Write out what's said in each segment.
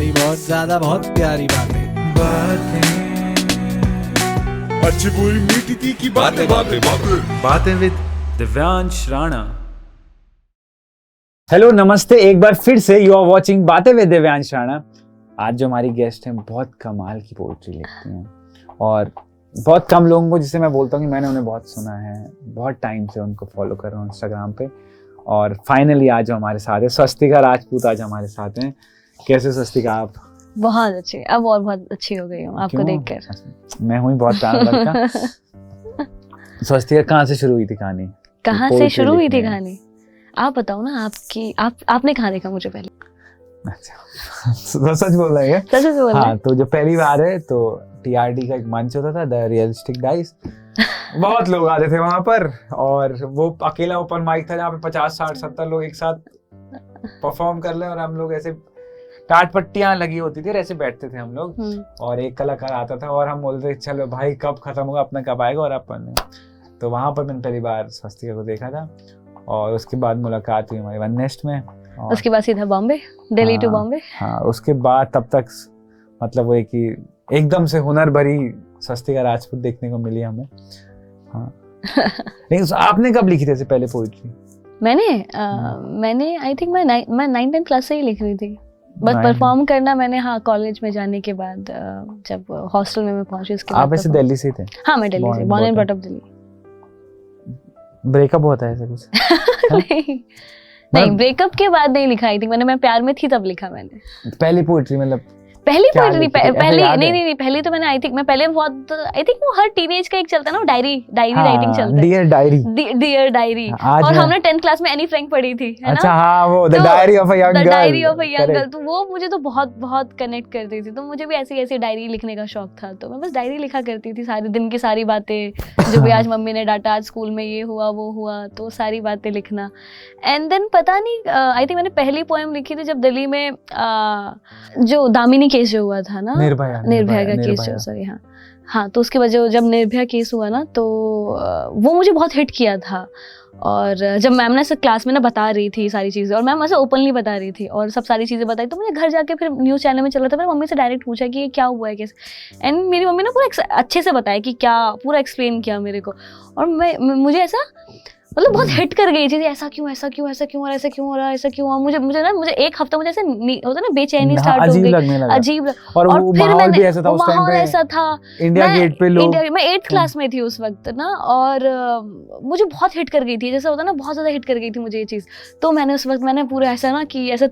सारी बहुत ज्यादा बहुत प्यारी बातें अच्छी बुरी मीठी तीखी बातें बातें बातें बातें विद दिव्यांश राणा। हेलो नमस्ते, एक बार फिर से यू आर वाचिंग बातें विद दिव्यांश राणा। आज जो हमारी गेस्ट हैं बहुत कमाल की पोएट्री लिखती हैं और बहुत कम लोगों को, जिसे मैं बोलता हूँ कि मैंने उन्हें बहुत सुना है, बहुत टाइम से उनको फॉलो कर रहा हूँ इंस्टाग्राम पे। और फाइनली आज हमारे साथ है स्वस्तिका राजपूत, आज हमारे साथ हैं। कैसे स्वस्तिका आप? बहुत अच्छी, अब और बहुत अच्छी हो गई हूँ आपको देखकर। मैं हूँ बहुत प्यार लड़का। स्वस्तिका, कहाँ से शुरू हुई थी कहानी? कहाँ से शुरू हुई थी कहानी? आप बताओ ना, आपने कहाँ देखा मुझे पहले? अच्छा, सच बोल रहे हैं? सच बोल रहे हैं? हाँ, तो जो पहली बार है तो टीआरडी का एक मंच होता था, द रियलिस्टिक डाइस। बहुत लोग आते थे वहां पर और वो अकेला ओपन माइक था जहाँ पे 50, 60, 70 लोग एक साथ परफॉर्म कर ले और हम लोग ऐसे टाट पट्टियां लगी होती थी और ऐसे बैठते थे हम लोग और एक कलाकार आता था और हम बोलते थे चलो भाई कब खत्म होगा, अपना कब आएगा। और अपन तो वहां पर मैंने पहली बार स्वस्तिका को देखा था और उसके बाद मुलाकात हुई हमारी वन नेस्ट में। उसके बाद सीधा बॉम्बे, दिल्ली टू बॉम्बे। हाँ, उसके बाद तब तक मतलब वो एक ही एकदम से हुनर भरी स्वस्तिका राजपूत देखने को मिली हमें। हाँ। लेकिन आपने कब लिखी थी पहले पोइट्री? मैंने आई थिंक मैं 9th क्लास से ही लिख रही थी। बस परफॉर्म करना मैंने, हाँ, कॉलेज में जाने के बाद जब हॉस्टल में मैं पहुंची उसके बाद। आप वैसे दिल्ली से थे? हाँ, मैं दिल्ली से, born and brought up Delhi. Breakup होता है ऐसा कुछ? नहीं, ब्रेकअप के बाद नहीं लिखा। आई थिंक मैं प्यार में थी तब लिखा मैंने पहली पोइट्री। मतलब पहली पोइट्री नहीं, पहली तो मैंने आई थिंक बहुत, आई थिंक वो हर टीनेज का एक चलता है ना, डायरी राइटिंग चलता है, डियर डायरी। और हमने 10th क्लास में एनी फ्रैंक पढ़ी थी, है ना? अच्छा, हाँ, वो the diary of a young girl. तो वो मुझे तो बहुत कनेक्ट करती थी, तो मुझे भी ऐसी डायरी लिखने का शौक था। तो मैं बस डायरी लिखा करती थी, सारे दिन की सारी बातें जो भी आज मम्मी ने डांटा, आज स्कूल में ये हुआ वो हुआ, तो सारी बातें लिखना। एंड देन पता नहीं, आई थिंक मैंने पहली पोएम लिखी थी जब दिल्ली में जो दामिनी केस जो हुआ था ना, निर्भया का केस जो, सॉरी, हाँ, तो उसके वजह जब निर्भया केस हुआ ना, तो वो मुझे बहुत हिट किया था। और जब मैम ने क्लास में ना बता रही थी सारी चीज़ें, और मैम ऐसे ओपनली बता रही थी और सब सारी चीज़ें बताई, तो मुझे घर जाके फिर न्यूज़ चैनल में चल रहा था, मैंने मम्मी से डायरेक्ट पूछा कि ये क्या हुआ है कैसे। एंड मेरी मम्मी ने पूरा अच्छे से बताया कि क्या, पूरा एक्सप्लेन किया मेरे को। और मुझे ऐसा मतलब बहुत हिट कर गई चीज़, ऐसा क्यों हो रहा, मुझे एक हफ्ता मुझे ऐसे होता ना, बेचैनी स्टार्ट हो गई, अजीब। और फिर माहौल ऐसा था, इंडिया गेट पे लोग, मैं 8th क्लास में थी उस वक्त ना, और मुझे बहुत हिट कर गई थी, जैसा होता ना, बहुत ज़्यादा हिट कर गई थी मुझे ये चीज़। तो मैंने उस वक्त पूरा ऐसा ना कि ऐसे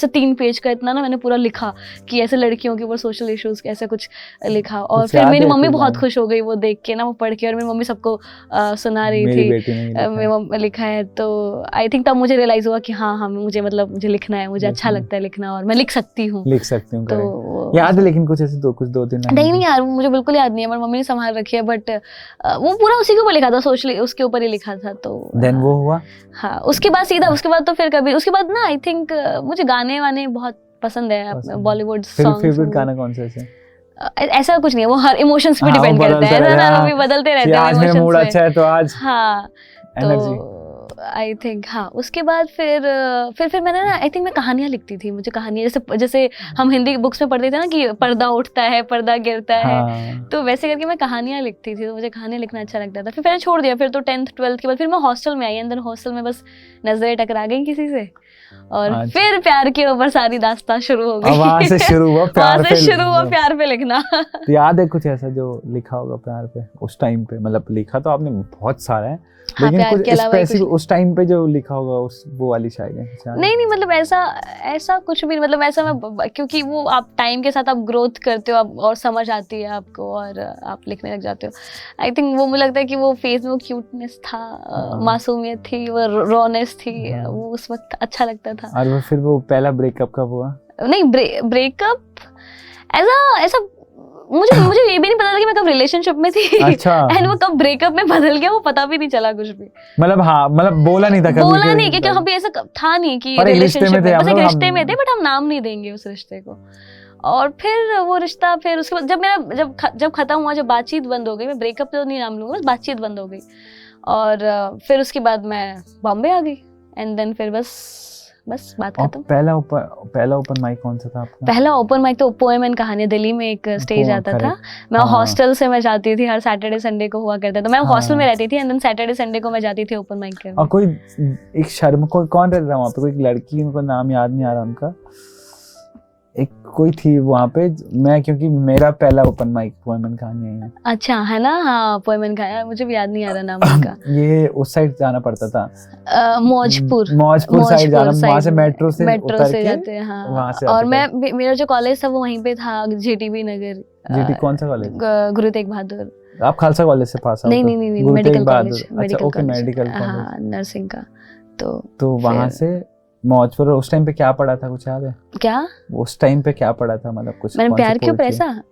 3 पेज का इतना ना मैंने पूरा लिखा कि ऐसे लड़कियों के ऊपर सोशल इश्यूज ऐसा कुछ लिखा। और फिर मेरी मम्मी बहुत खुश हो गई वो देख के ना, वो पढ़ के, और मेरी मम्मी सबको सुना रही थी लिखा है। तो आई थिंक तब मुझे रियलाइज हुआ कि हाँ, मुझे लिखना है, मुझे अच्छा लगता है लिखना, और मैं लिख सकती हूँ। तो याद है, लेकिन कुछ ऐसे दो तीन नहीं यार, मुझे बिल्कुल याद नहीं है, मेरी मम्मी ने संभाल रखी है, बट वो पूरा उसी के ऊपर लिखा था, सोशली उसके ऊपर ही लिखा था। तो देन वो हुआ, हाँ, उसके बाद तो फिर कभी उसके बाद ना, आई थिंक मुझे गाने वाने बहुत पसंद है, बॉलीवुड सॉन्ग। फेवरेट गाना कौन सा है? ऐसा कुछ नहीं है, वो हर इमोशंस पे डिपेंड करता है ना, वो बदलते रहते हैं। आज मेरा मूड अच्छा है तो आज, हाँ, तो आई थिंक, हाँ, उसके बाद फिर मैंने ना, आई थिंक मैं कहानियाँ लिखती थी। मुझे कहानियाँ जैसे हम हिंदी बुक्स में पढ़ते थे ना कि पर्दा उठता है, पर्दा गिरता है, तो वैसे करके मैं कहानियाँ लिखती थी। तो मुझे कहानियाँ लिखना अच्छा लगता था। फिर मैंने छोड़ दिया। फिर तो 10th 12th के बाद फिर मैं हॉस्टल में आई, अंदर हॉस्टल में बस नजरें टकरा गई किसी से, और फिर प्यार के ऊपर सारी दास्तां शुरू हो गई। वहाँ से शुरू हुआ प्यार पे लिखना। तो याद है कुछ ऐसा जो लिखा होगा प्यार पे उस टाइम पे? मतलब लिखा तो आपने बहुत सारा है, लेकिन कुछ स्पेसिफिक उस टाइम पे जो लिखा होगा वो वाली शायरी? नहीं, मतलब ऐसा कुछ भी, मतलब ऐसा मैं, क्योंकि वो आप टाइम के साथ आप ग्रोथ करते हो, और समझ आती है आपको, और आप लिखने लग जाते हो। आई थिंक वो मुझे लगता है कि वो फेज में वो क्यूटनेस था, मासूमियत थी, वो रॉनेस थी, वो उस वक्त अच्छा लगता था। और फिर वो पहला ब्रेकअप कब हुआ? नहीं, ब्रेकअप ऐसा मुझे ये भी नहीं पता था कि मैं कब रिलेशनशिप में थी। अच्छा। एंड वो कब ब्रेकअप में बदल गया वो पता भी नहीं चला कुछ भी। मतलब हाँ, मतलब बोला नहीं था कभी? बोला नहीं, क्योंकि हम भी ऐसा था नहीं कि रिलेशनशिप में, बस एक रिश्ते में थे, बट हम नाम नहीं देंगे उस रिश्ते को। और फिर वो रिश्ता, फिर उसके बाद जब खत्म हुआ, जब बातचीत बंद हो गई, मैं ब्रेकअप तो नहीं नाम लूंगा, बस बातचीत बंद हो गई, और फिर उसके बाद मैं बॉम्बे आ गई। एंड देन फिर बस बस बात और खत्म। पहला ओपन माइक कौन सा था आपका? पहला ओपन माइक तो पोएम एंड कहानी दिल्ली में एक स्टेज पोएम, आता था। correct। मैं हाँ। हॉस्टल से मैं जाती थी, हर सैटरडे संडे को हुआ करता था। मैं हाँ। हॉस्टल में रहती थी एंड देन सैटरडे संडे को मैं जाती थी ओपन माइक करने। और कोई एक शर्म को कौन रहता था वहाँ पे, कोई लड़की, उनका नाम याद नहीं आ रहा उनका, एक कोई थी वहाँ पे, मैं क्योंकि मेरा पहला ओपन माइक पोएम एंड कहानी है। अच्छा है ना, हाँ पोएम एंड कहानी, मुझे भी याद नहीं आ रहा नाम उनका। ये उस साइड जाना पड़ता था, मौजपुर साइड जाना, वहाँ से मेट्रो से मेट्रो उतर से के जाते हैं, हाँ। वहाँ से और आते मैं मेरा जो कॉलेज था वो वहीं पे था, जेटीबी नगर। जीटी कौन सा कॉलेज? गुरु तेग बहादुर। आप खालसा कॉलेज से पास आउट? नहीं, गुरु तेग मेडिकल बहादुर। कॉलेज, अच्छा, मेडिकल ओके, कॉलेज, मेडिकल हाँ कॉलेज। नर्सिंग का। तो वहाँ से मौजपुर, उस टाइम पे क्या पढ़ा था, कुछ याद है? क्या उस टाइम पे क्या पढ़ा था, मतलब कुछ मैंने कौन सी प्यार के ऊपर poetry? ऐसा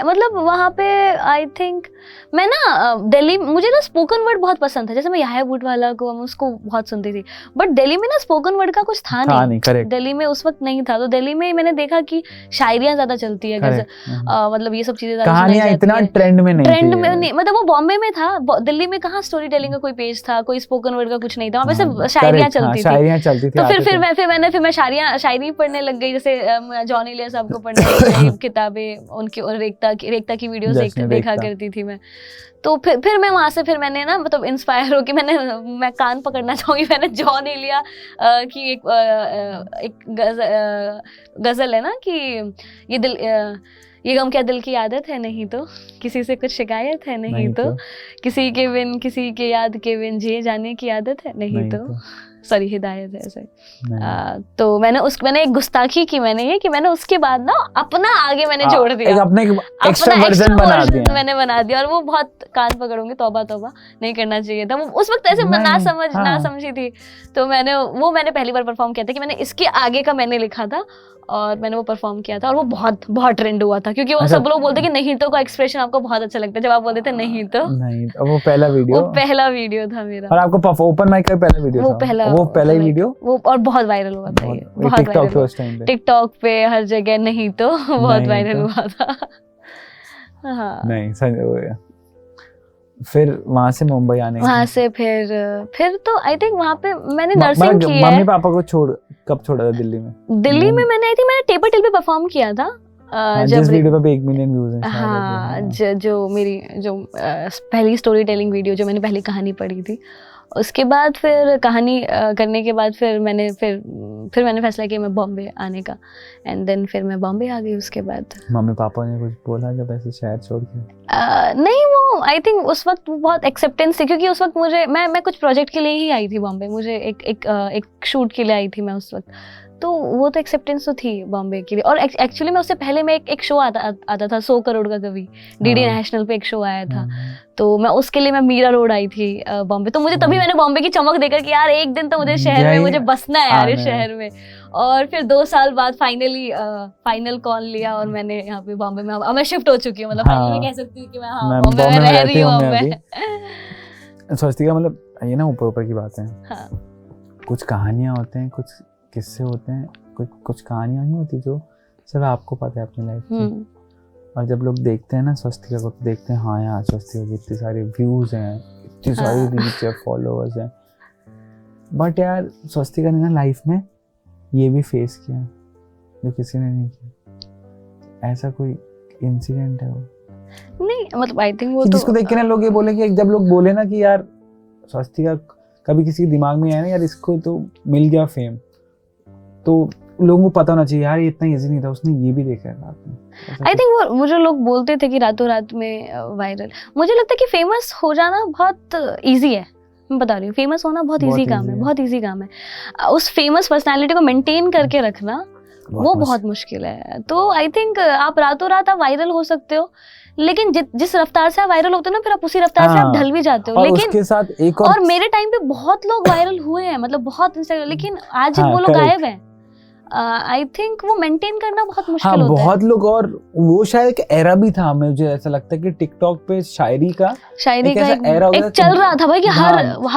मतलब वहाँ पे आई थिंक मैं ना दिल्ली, मुझे ना स्पोकन वर्ड बहुत पसंद था। जैसे मैं याया बूटवाला को, मैं उसको बहुत सुनती थी, बट दिल्ली में ना स्पोकन वर्ड का कुछ था नहीं। करेक्ट। दिल्ली में उस वक्त नहीं था, तो दिल्ली में मैंने देखा कि शायरियाँ ज्यादा चलती है, मतलब ये सब चीजें कहानियां इतना ट्रेंड में नहीं ट्रेंड थी। में नहीं, मतलब वो बॉम्बे में था, दिल्ली में कहाँ स्टोरी टेलिंग का कोई पेज था, कोई स्पोकन वर्ड का कुछ नहीं था, वहाँ पे सिर्फ शायरियाँ चलती थी। शायरियां चलती थी। तो फिर मैं शायरी पढ़ने लग गई, जैसे जॉन इलिया साहब को पढ़ने लग गई किताबें, उनकी और रेखता की वीडियोस देखा करती थी मैं। तो फिर मैं वहां से फिर मैंने ना मतलब इंस्पायर हो कि मैं कान पकड़ना चाहूंगी, मैंने जॉन इलिया की एक गजल है ना कि ये गम क्या दिल की आदत है, नहीं तो किसी से कुछ शिकायत है, नहीं तो किसी के बिन किसी के याद के बिन जिए जाने की आदत है, नहीं तो सॉरी हिदायत है ऐसे। तो मैंने एक गुस्ताखी की, मैंने उसके बाद ना अपना आगे मैंने जोड़ दिया, अपने एक्स्ट्रा वर्जन मैंने बना दिया, और वो बहुत कान पकड़ूंगी, तौबा नहीं करना चाहिए था। उस वक्त ऐसे ना समझी थी, तो मैंने पहली बार परफॉर्म किया था कि मैंने इसके आगे का मैंने लिखा था और मैंने वो परफॉर्म किया था, और वो बहुत बहुत ट्रेंड हुआ था, क्योंकि वो सब लोग बोलते कि नहीं तो का एक्सप्रेशन आपको बहुत अच्छा लगता है, जब आप बोलते थे नहीं तो। वो पहला वीडियो था मेरा। और आपको ओपन माइक का पहला वीडियो था? वो पहला ही वीडियो, वो और बहुत वायरल हुआ था, ये बहुत टिकटॉक पे, उस टाइम पे टिकटॉक पे हर जगह नहीं तो बहुत वायरल हुआ था। हाँ नहीं सही हो गया। फिर वहां से मुंबई आने, वहां से फिर तो आई थिंक वहां पे मैंने नर्सिंग की है। मम्मी पापा को कब छोड़ा था दिल्ली में? दिल्ली में मैंने टेपर टिल पे परफॉर्म किया था, जिस वीडियो पे 1 मिलियन व्यूज हैं। हाँ, जो मेरी पहली स्टोरी टेलिंग वीडियो, जो मैंने पहली कहानी पढ़ी थी, उसके बाद फिर कहानी करने के बाद फिर मैंने फैसला किया मैं बॉम्बे आने का, एंड देन फिर मैं बॉम्बे आ गई। उसके बाद मम्मी पापा ने कुछ बोला जब ऐसे शहर छोड़ के? नहीं, वो आई थिंक उस वक्त बहुत एक्सेप्टेंस थी, क्योंकि उस वक्त मैं कुछ प्रोजेक्ट के लिए ही आई थी बॉम्बे, मुझे एक शूट के लिए आई थी मैं उस वक्त, तो वो तो एक्सेप्टेंस तो थी बॉम्बे के लिए। और एक्चुअली मैं उससे पहले मैं एक शो आता था 100 करोड़ का कवि, डीडी नेशनल पे एक शो आया था, तो मैं उसके लिए मैं मीरा रोड आई थी बॉम्बे। तो मुझे तभी मैंने बॉम्बे की चमक देखा कि यार एक दिन तो मुझे शहर में मुझे बसना है यार, इस शहर में। और फिर 2 साल बाद फाइनल कॉल लिया और मैंने यहाँ पे बॉम्बे में, अब मैं शिफ्ट हो चुकी हूँ, मतलब फाइनली कह सकती हूँ कि मैं बॉम्बे में रह रही हूँ। सोचती का मतलब ये ना ऊपर की बात है, कुछ कहानियां होते हैं, कुछ किस्से होते हैं, कुछ कहानियां नहीं होती जो सिर्फ आपको पता है अपनी लाइफ की। और जब लोग देखते हैं ना स्वस्तिका को, देखते हैं हाँ यार स्वस्तिका की इतनी सारी व्यूज हैं, इतनी सारी रीच है, फॉलोअर्स हैं, बट यार स्वस्तिका ने ना लाइफ में ये भी फेस किया जो किसी ने नहीं किया। ऐसा कोई इंसिडेंट है वो? नहीं, मतलब आई थिंक वो तो जिसको देख के ना लोग ये बोले कि जब लोग बोले ना कि यार स्वस्तिका कभी किसी के दिमाग में आया ना यार इसको तो मिल गया फेम, तो लोगों को पता होना चाहिए यार ये इतना इजी नहीं था, उसने ये भी देखा है रात में। आई थिंक वो जो लोग बोलते थे कि रातों रात में वायरल, मुझे लगता है कि फेमस हो जाना बहुत इजी है। मैं बता रही हूँ, फेमस होना बहुत इजी काम है, बहुत इजी काम है। उस फेमस पर्सनालिटी को मेंटेन करके रखना वो बहुत मुश्किल है। तो आई थिंक आप रातों रात आप वायरल हो सकते हो, लेकिन जिस रफ्तार से आप वायरल होते हो ना, फिर आप उसी रफ्तार से आप ढल भी जाते हो। लेकिन उसके साथ एक और मेरे टाइम पे बहुत लोग वायरल हुए हैं, मतलब बहुत इंस्टाग्राम, लेकिन आज वो लोग गायब हैं। आई थिंक वो मेंटेन करना बहुत हाँ मुश्किल होता बहुत लोग, और वो शायद एक एरा भी था, मुझे ऐसा लगता है कि टिकटॉक पे शायरी का एक ऐसा era हो गया एक चल रहा था भाई कि हाँ।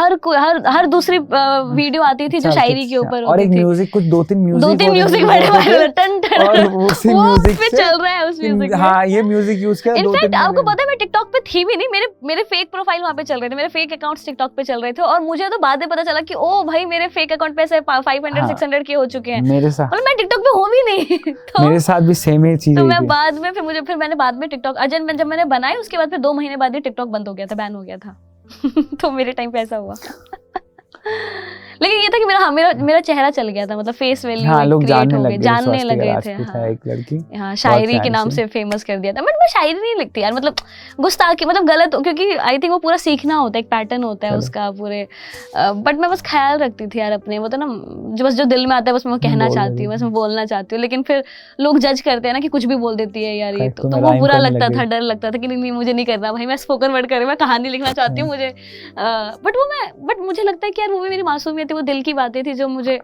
हर दूसरी वीडियो आती थी जो शायरी के ऊपर और एक होती थी। म्यूजिक, कुछ दो तीन म्यूजिक वाले और उसी म्यूजिक पे चल रहा है उस म्यूजिक में। हाँ ये म्यूजिक यूज किया। इनफैक्ट आपको पता है मैं टिकटॉक पे थी भी नहीं, मेरे फेक प्रोफाइल वहाँ पे चल रहे थे, मेरे फेक अकाउंट्स टिकटॉक पे चल रहे थे, और मुझे तो बाद में पता चला कि ओ भाई मेरे फेक अकाउंट पे ऐसे 500-600 के हो चुके हैं। मेरे साथ, मतलब मैं टिकटॉक पे हूँ भी नहीं तो मेरे साथ भी सेम ही चीज तो हुई मैं थी। बाद में फिर मैंने बाद में टिकटॉक जब मैंने बनाई उसके बाद फिर 2 महीने बाद ही टिकटॉक बंद हो गया था, बैन हो गया था तो मेरे टाइम पे ऐसा हुआ लेकिन ये था कि मेरा चेहरा चल गया था, मतलब फेस वैल्यू हाँ, लोग क्रिएट हो गए, जानने जानने लग लगे गए थे। हाँ, एक लड़की हाँ शायरी के फैंसी नाम से फेमस कर दिया था, बट मैं शायरी नहीं लिखती यार, मतलब गुस्ताखी, मतलब गलत, क्योंकि आई थिंक वो पूरा सीखना होता है, एक पैटर्न होता है उसका पूरे, बट मैं बस ख्याल रखती थी यार अपने, वो तो ना जो दिल में आता है बस मैं कहना चाहती हूँ, बस मैं बोलना चाहती हूँ, लेकिन फिर लोग जज करते हैं ना कि कुछ भी बोल देती है यार ये, तो वो बुरा लगता था, डर लगता था कि नहीं मुझे नहीं करना भाई, मैं स्पोकन वर्ड कर, मैं कहानी लिखना चाहती हूँ मुझे, बट मुझे लगता है कि यार वो भी मेरी मासूमियत थी, वो दिल की बातें थी जो मुझे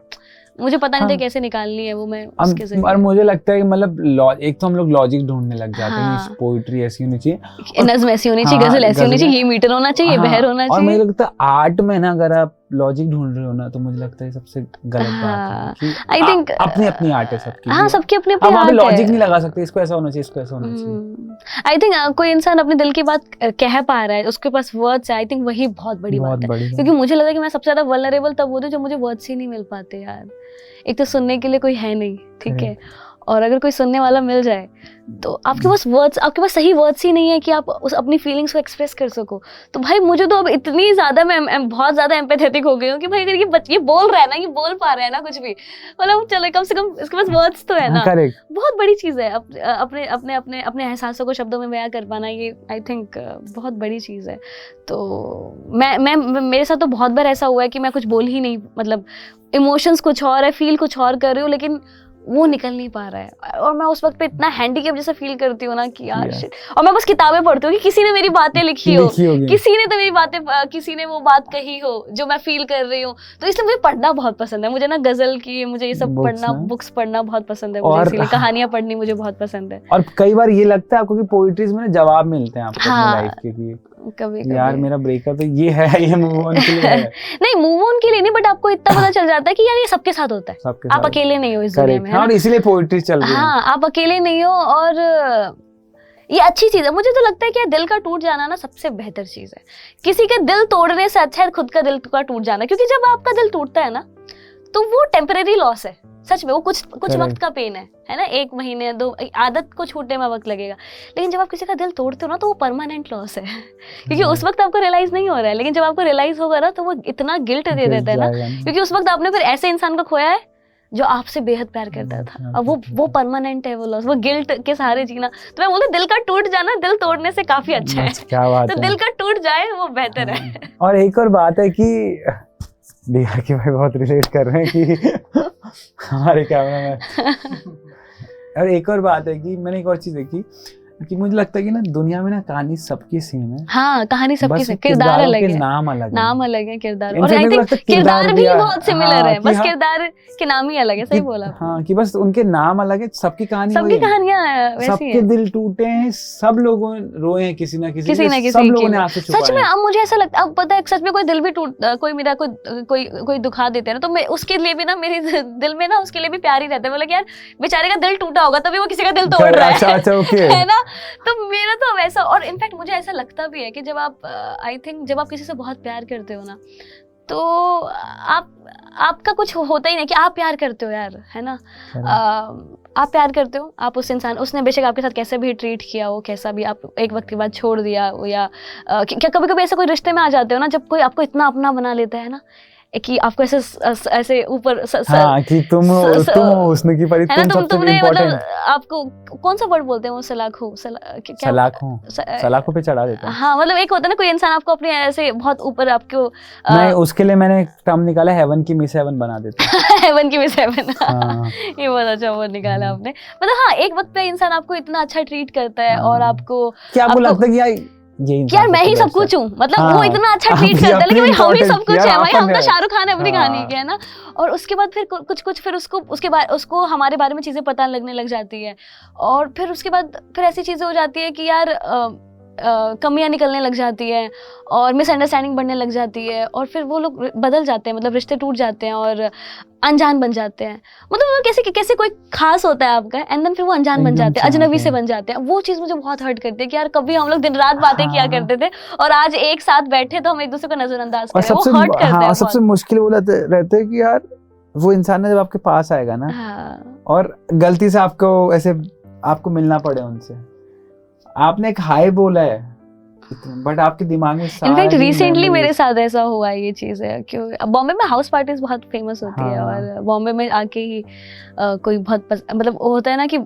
पता नहीं था कैसे निकालनी है वो, मैं उसके जरिए। और मुझे लगता है कि मतलब एक तो हम लोग लॉजिक ढूंढने लग जाते हैं, पोइट्री ऐसी होनी चाहिए, नज़्म ऐसी होनी चाहिए, गजल ऐसी होनी चाहिए, ये मीटर होना चाहिए, बहर होना चाहिए। और मुझे लगता है आर्ट में ना अगर आप लॉजिक ढूंढ रहे हो ना, तो मुझे लगता है सबसे गलत बात है, आई थिंक अपनी आर्ट है सबकी। हाँ सबकी अपनी अब वहाँ पे लॉजिक नहीं लगा सकते, इसको ऐसा होना चाहिए, इसको ऐसा होना चाहिए। आई थिंक कोई इंसान अपने दिल की बात कह पा रहा है, उसके पास वर्ड्स है, आई थिंक वही बहुत बड़ी बात है, क्योंकि मुझे लगा कि मैं सबसे ज्यादा वल्नरेबल तब होती हूँ जब मुझे वर्ड्स ही नहीं मिल पाते यार, एक तो सुनने के लिए कोई है नहीं, ठीक है, और अगर कोई सुनने वाला मिल जाए तो आपके पास वर्ड्स, आपके पास सही वर्ड्स ही नहीं है कि आप उस अपनी फीलिंग्स को एक्सप्रेस कर सको। तो भाई मुझे तो अब इतनी ज़्यादा मैं बहुत ज़्यादा एम्पैथेटिक हो गई हूँ कि भाई अगर ये बोल रहा है ना, ये बोल पा रहा है ना कुछ भी, मतलब चलो कम से कम इसके पास वर्ड्स तो है ना, बहुत बड़ी चीज़ है अपने अपने अपने अपने एहसासों को शब्दों में बयां कर पाना, ये आई थिंक बहुत बड़ी चीज़ है। तो मैं मेरे साथ तो बहुत बार ऐसा हुआ है कि मैं कुछ बोल ही नहीं, मतलब इमोशंस कुछ और है, फील कुछ और कर रही हूँ, लेकिन वो निकल नहीं पा रहा है, और मैं उस वक्त पे इतना हैंडीकैप जैसा फील करती हूँ ना कि यार शिट, और मैं बस किताबें पढ़ती हूँ कि किसी ने मेरी बातें लिखी हो, किसी ने तो मेरी बातें, किसी ने वो बात कही हो जो मैं फील कर रही हूँ, तो इसलिए मुझे पढ़ना बहुत पसंद है, मुझे ना गजल की, मुझे ये सब पढ़ना, बुक्स पढ़ना बहुत पसंद है, मुझे इसलिए कहानियां पढ़नी मुझे बहुत पसंद है। और कई बार ये लगता है आपको कि पोइट्रीज में जवाब मिलते हैं आपको अपनी लाइफ के, कि कभी यार मेरा ब्रेकअप है, ये है, ये मूव ऑन के लिए है। नहीं मूव ऑन के लिए नहीं, बट आपको इतना पता चल जाता है कि यार ये सबके साथ होता है, आप अकेले नहीं हो इस दुनिया में, और इसीलिए पोइट्री चल रही है। हाँ आप अकेले नहीं हो, और ये अच्छी चीज है। मुझे तो लगता है कि दिल का टूट जाना ना सबसे बेहतर चीज है, किसी का दिल तोड़ने से अच्छा है खुद का दिल का टूट जाना, क्योंकि जब आपका दिल टूटता है ना तो वो टेम्परेरी लॉस है, सच में वो कुछ वक्त का पेन है ना, 1 महीने 2, आदत को छूटने में वक्त लगेगा, लेकिन जब आप किसी का दिल तोड़ते हो ना तो वो परमानेंट लॉस है क्योंकि उस वक्त आपको रियलाइज नहीं हो रहा है, लेकिन जब आपको रियलाइज होगा ना तो वो इतना गिल्ट दे देता है ना, क्योंकि उस वक्त आपने फिर ऐसे इंसान को खोया है जो आपसे बेहद प्यार करता था, और वो परमानेंट है वो लॉस, वो गिल्ट के सहारे जीना। तो मैं बोलती दिल का टूट जाना दिल तोड़ने से काफी अच्छा है, क्या बात तो है। दिल का टूट जाए वो बेहतर है। और एक और बात है कि दिया कि भाई बहुत रिलेट कर रहे हैं कि हमारे कैमरा में। और एक और बात है कि मैंने एक और चीज देखी कि मुझे लगता है कि ना दुनिया में ना कहानी सबकी सेम है। हाँ कहानी सबकी सेम, किरदार अलग है, नाम अलग है किरदार, और आई थिंक किरदार भी बहुत सिमिलर है, बस किरदार के नाम ही अलग है, सही बोला। हाँ कि बस उनके नाम अलग है, सबकी कहानियां वैसी हैं, सबके दिल टूटे हैं, सब लोगों रोए हैं किसी ना किसी सब लोगों ने आंसू छुपाए। सच में अब मुझे ऐसा लगता है, अब पता है सच में कोई दिल भी कोई मेरा कोई दुखा देते हैं ना, तो मैं उसके लिए भी ना, मेरे दिल में ना उसके लिए भी प्यार ही रहता है, मतलब यार बेचारे का दिल टूटा होगा तभी वो किसी का दिल तोड़ रहा है ना, तो मेरा तो वैसा। और इनफैक्ट मुझे ऐसा लगता भी है कि जब आप आई थिंक जब आप किसी से बहुत प्यार करते हो ना, तो आपका कुछ होता ही नहीं कि आप प्यार करते हो यार, है ना, आप प्यार करते हो, आप उस इंसान, उसने बेशक आपके साथ कैसे भी ट्रीट किया हो, कैसा भी आप एक वक्त के बाद छोड़ दिया हो, या क्या कभी कभी ऐसे कोई रिश्ते में आ जाते हो ना जब कोई आपको इतना अपना बना लेता है ना कि आपको ऐसे ऊपर कि तुम हो उसने की परी, तुम सबसे इम्पोर्टेंट, आपको कौन सा वर्ड बोलते हैं वो, सलाखों पे चढ़ा देता है। हाँ मतलब एक होता है ना कोई इंसान आपको अपने ऐसे बहुत ऊपर आपको, नहीं उसके लिए मैंने एक टर्म निकाला, हेवन की मिस हेवन बना देते हैं। हेवन की मिस हेवन, ये बहुत अच्छा वर्ड निकाला आपने। मतलब हाँ एक वक्त पे इंसान आपको इतना अच्छा ट्रीट करता है और आपको क्या आपको लगता है कि यार ये यार मैं ही सब कुछ हूँ, मतलब वो हाँ, इतना अच्छा आप ट्रीट ही करता है, लेकिन अपनी भाई हम ही सब important कुछ यार, है भाई, हम अपन तो है। शाहरुख खान है अपनी हाँ। कहानी के, है ना। और उसके बाद फिर कुछ फिर उसको हमारे बारे में चीजें पता लगने लग जाती है, और फिर उसके बाद फिर ऐसी चीजें हो जाती है कि यार कमियां निकलने लग जाती है और मिसअंडरस्टैंडिंग बढ़ने लग जाती है, और फिर वो लोग बदल जाते हैं, मतलब रिश्ते टूट जाते हैं और अनजान बन जाते हैं। मतलब वो कैसे कोई खास होता है आपका, एंड देन फिर वो अनजान बन एकदम जाते हैं, से अजनबी आते से हैं। बन जाते हैं। वो चीज़ मुझे बहुत हर्ट करती है कि यार कभी हम लोग दिन रात बातें किया हाँ। करते थे और आज एक साथ बैठे तो हम एक दूसरे को नजरअंदाज और कर रहे हैं। सबसे वो हर्ट करते हाँ, हैं सबसे बहुत। मुश्किल वो रहते हैं कि यार वो इंसान है जब आपके पास आएगा ना, हाँ। और गलती से आपको मिलना पड़े उनसे, आपने एक हाय बोला है बट आपके दिमाग में इनफैक्ट सारी रिसेंटली मेरे memories- साथ ऐसा हुआ है, ये चीज़ है। क्यों बॉम्बे में हाउस पार्टीज बहुत फेमस होती है, हाँ। और बॉम्बे में आके ही कोई बहुत मतलब वो होता है ना कि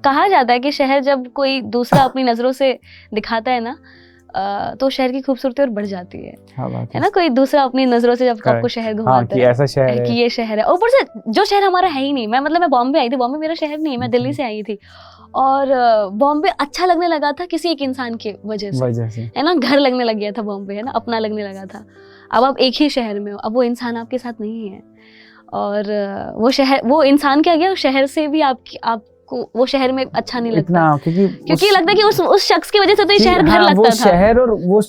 कहा जाता है कि शहर जब कोई दूसरा अपनी नज़रों से दिखाता है ना, तो शहर की खूबसूरती और बढ़ जाती हाँ, बात है ना। कोई दूसरा अपनी नज़रों से जब Correct. आपको शहर हाँ, घुमाता कि है ऐसा शहर कि है। ये शहर है, ऊपर से जो शहर हमारा है ही नहीं। मैं बॉम्बे आई थी, बॉम्बे मेरा शहर नहीं है, मैं दिल्ली से आई थी, और बॉम्बे अच्छा लगने लगा था किसी एक इंसान की वजह से, है ना। घर लगने लग गया था बॉम्बे, है ना, अपना लगने लगा था। अब आप एक ही शहर में हो, अब वो इंसान आपके साथ नहीं है, और वो इंसान क्या गया, शहर से भी आपको वो शहर में अच्छा नहीं लगता, इतना क्योंकि लगता है कि उस शख्स की वजह से तो ये शहर घर वो लगता था। शहर और वो